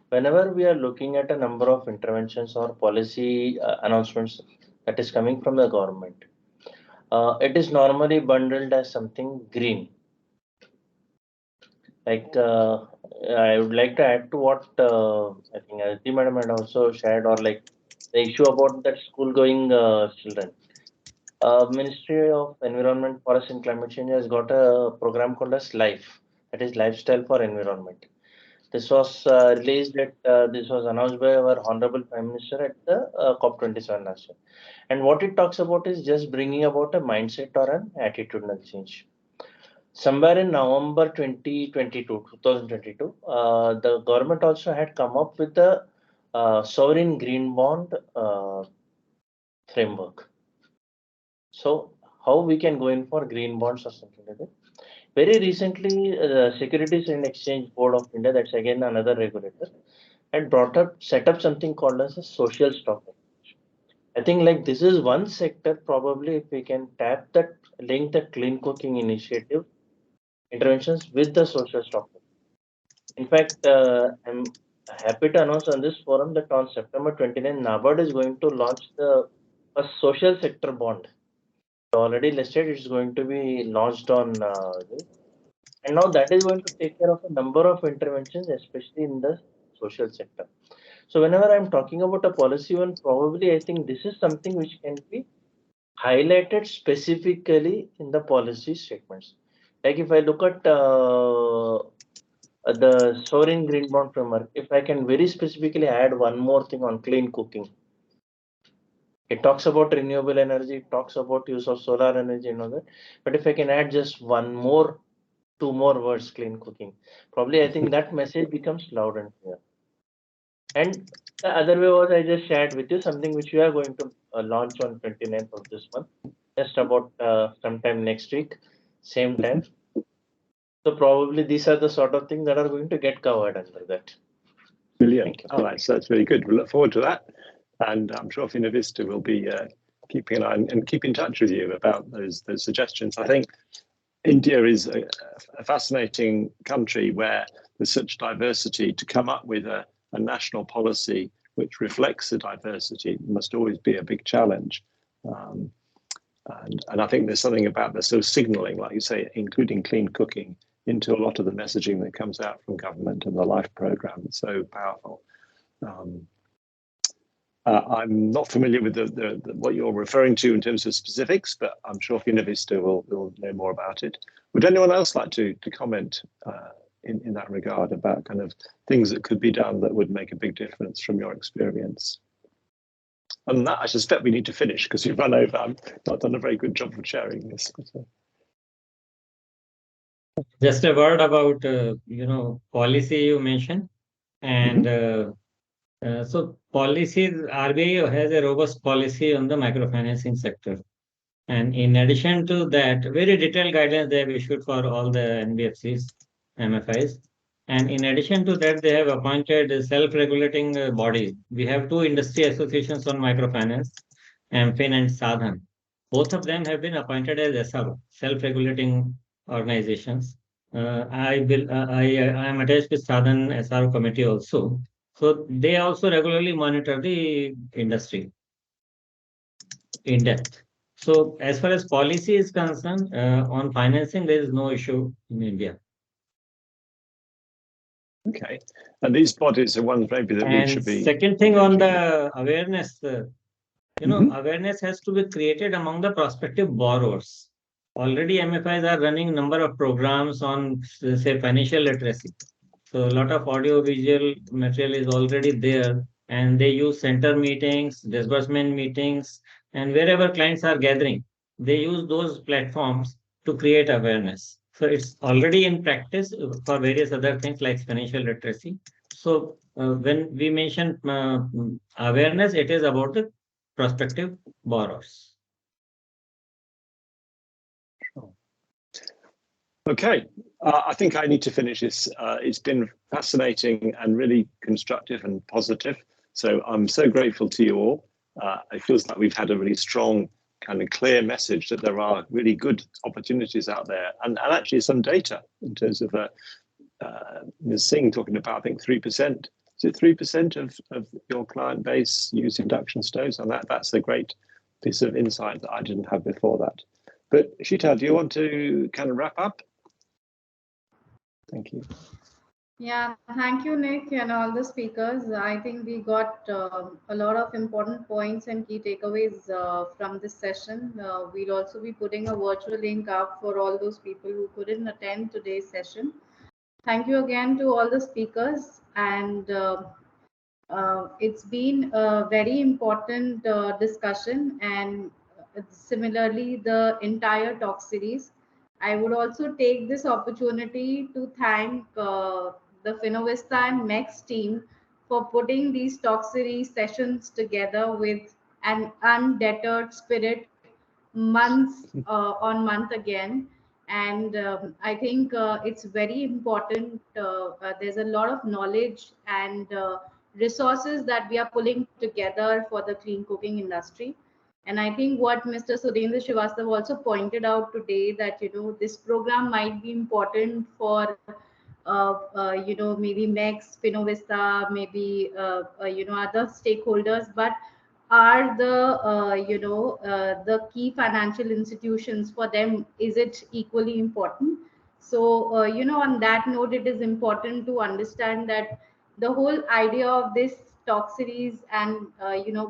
B: whenever we are looking at a number of interventions or policy announcements that is coming from the government, it is normally bundled as something green. Like I would like to add to what I think Aditi madam had also shared, or like the issue about that school going children. Ministry of Environment, Forest and Climate Change has got a program called as LIFE, that is Lifestyle for Environment. This was released at, this was announced by our Honorable Prime Minister at the COP27 last year. And what it talks about is just bringing about a mindset or an attitudinal change. Somewhere in November 2022, the government also had come up with a sovereign green bond framework. So how we can go in for green bonds or something like that. Very recently, the Securities and Exchange Board of India, that's again another regulator, had set up something called as a social stock. I think like this is one sector, probably if we can tap that, link the clean cooking initiative interventions with the social stock. In fact, I'm happy to announce on this forum that on September 29, NABARD is going to launch the first social sector bond. Already listed, it's going to be launched on and now that is going to take care of a number of interventions, especially in the social sector. So whenever I'm talking about a policy one, probably I think this is something which can be highlighted specifically in the policy statements. Like if I look at the soaring green bond framework, if I can very specifically add one more thing on clean cooking. It talks about renewable energy, it talks about use of solar energy and all that. But if I can add just two more words, clean cooking, probably I think that message becomes loud and clear. And the other way was I just shared with you something which we are going to launch on 29th of this month, just about sometime next week, same time. So probably these are the sort of things that are going to get covered under that.
C: Brilliant. All right, so that's really good. We look forward to that. And I'm sure Finovista will be keeping an eye and keep in touch with you about those suggestions. I think India is a fascinating country where there's such diversity. To come up with a national policy which reflects the diversity must always be a big challenge. And I think there's something about the sort of signaling, like you say, including clean cooking into a lot of the messaging that comes out from government and the LIFE program. It's so powerful. I'm not familiar with what you're referring to in terms of specifics, but I'm sure Finovista will know more about it. Would anyone else like to comment in that regard about kind of things that could be done that would make a big difference from your experience? And that, I suspect we need to finish because we've run over. I've not done a very good job of sharing this.
D: Just a word about policy you mentioned, and so policies, RBI has a robust policy on the microfinancing sector. And in addition to that, very detailed guidance they have issued for all the NBFCs, MFIs. And in addition to that, they have appointed self-regulating bodies. We have two industry associations on microfinance, MFIN and Sadhan. Both of them have been appointed as SRO, self-regulating organizations. I am attached with Sadhan SRO committee also. So they also regularly monitor the industry in depth. So as far as policy is concerned, on financing, there is no issue in India.
C: Okay, and these bodies are ones maybe that we should be.
D: Second thing on the awareness, awareness has to be created among the prospective borrowers. Already MFIs are running a number of programs on, say, financial literacy. So a lot of audio visual material is already there, and they use center meetings, disbursement meetings, And wherever clients are gathering, they use those platforms to create awareness. So it's already in practice for various other things like financial literacy. So when we mention awareness, it is about the prospective borrowers.
C: Okay, I think I need to finish this. It's been fascinating and really constructive and positive. So I'm so grateful to you all. It feels like we've had a really strong kind of clear message that there are really good opportunities out there and actually some data in terms of Ms. Singh talking about, I think 3%. Is it 3% of your client base use induction stoves? And that's a great piece of insight that I didn't have before that. But Sheetal, do you want to kind of wrap up? Thank you.
A: Yeah, thank you, Nick, and all the speakers. I think we got a lot of important points and key takeaways from this session. We'll also be putting a virtual link up for all those people who couldn't attend today's session. Thank you again to all the speakers, and it's been a very important discussion, and similarly the entire talk series. I would also take this opportunity to thank the Finovista and MECS team for putting these talk series sessions together with an undeterred spirit, months on month again. And I think it's very important. There's a lot of knowledge and resources that we are pulling together for the clean cooking industry. And I think what Mr. Surendra Srivastava also pointed out today, that this program might be important for maybe MECS, Finovista, maybe other stakeholders, but are the key financial institutions, for them, is it equally important? So on that note, it is important to understand that the whole idea of this talk series, and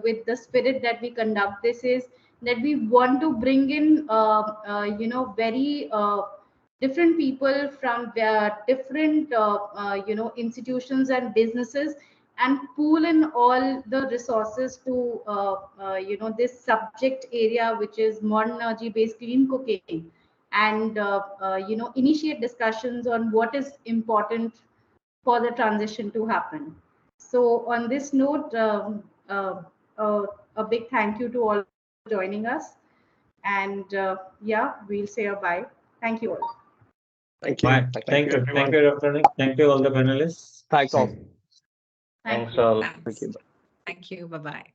A: with the spirit that we conduct this, is that we want to bring in very different people from different institutions and businesses, and pool in all the resources to this subject area, which is modern energy based clean cooking, and initiate discussions on what is important for the transition to happen. So on this note, a big thank you to all for joining us, and yeah, we'll say a bye. Thank you all.
C: Thank you.
D: Bye. Thank you. Thank you, Dr. Nick. Thank you, all the panelists.
F: Thanks all.
A: Thank
B: Thanks
A: you.
B: all.
E: Thanks. Thank you. Bye-bye.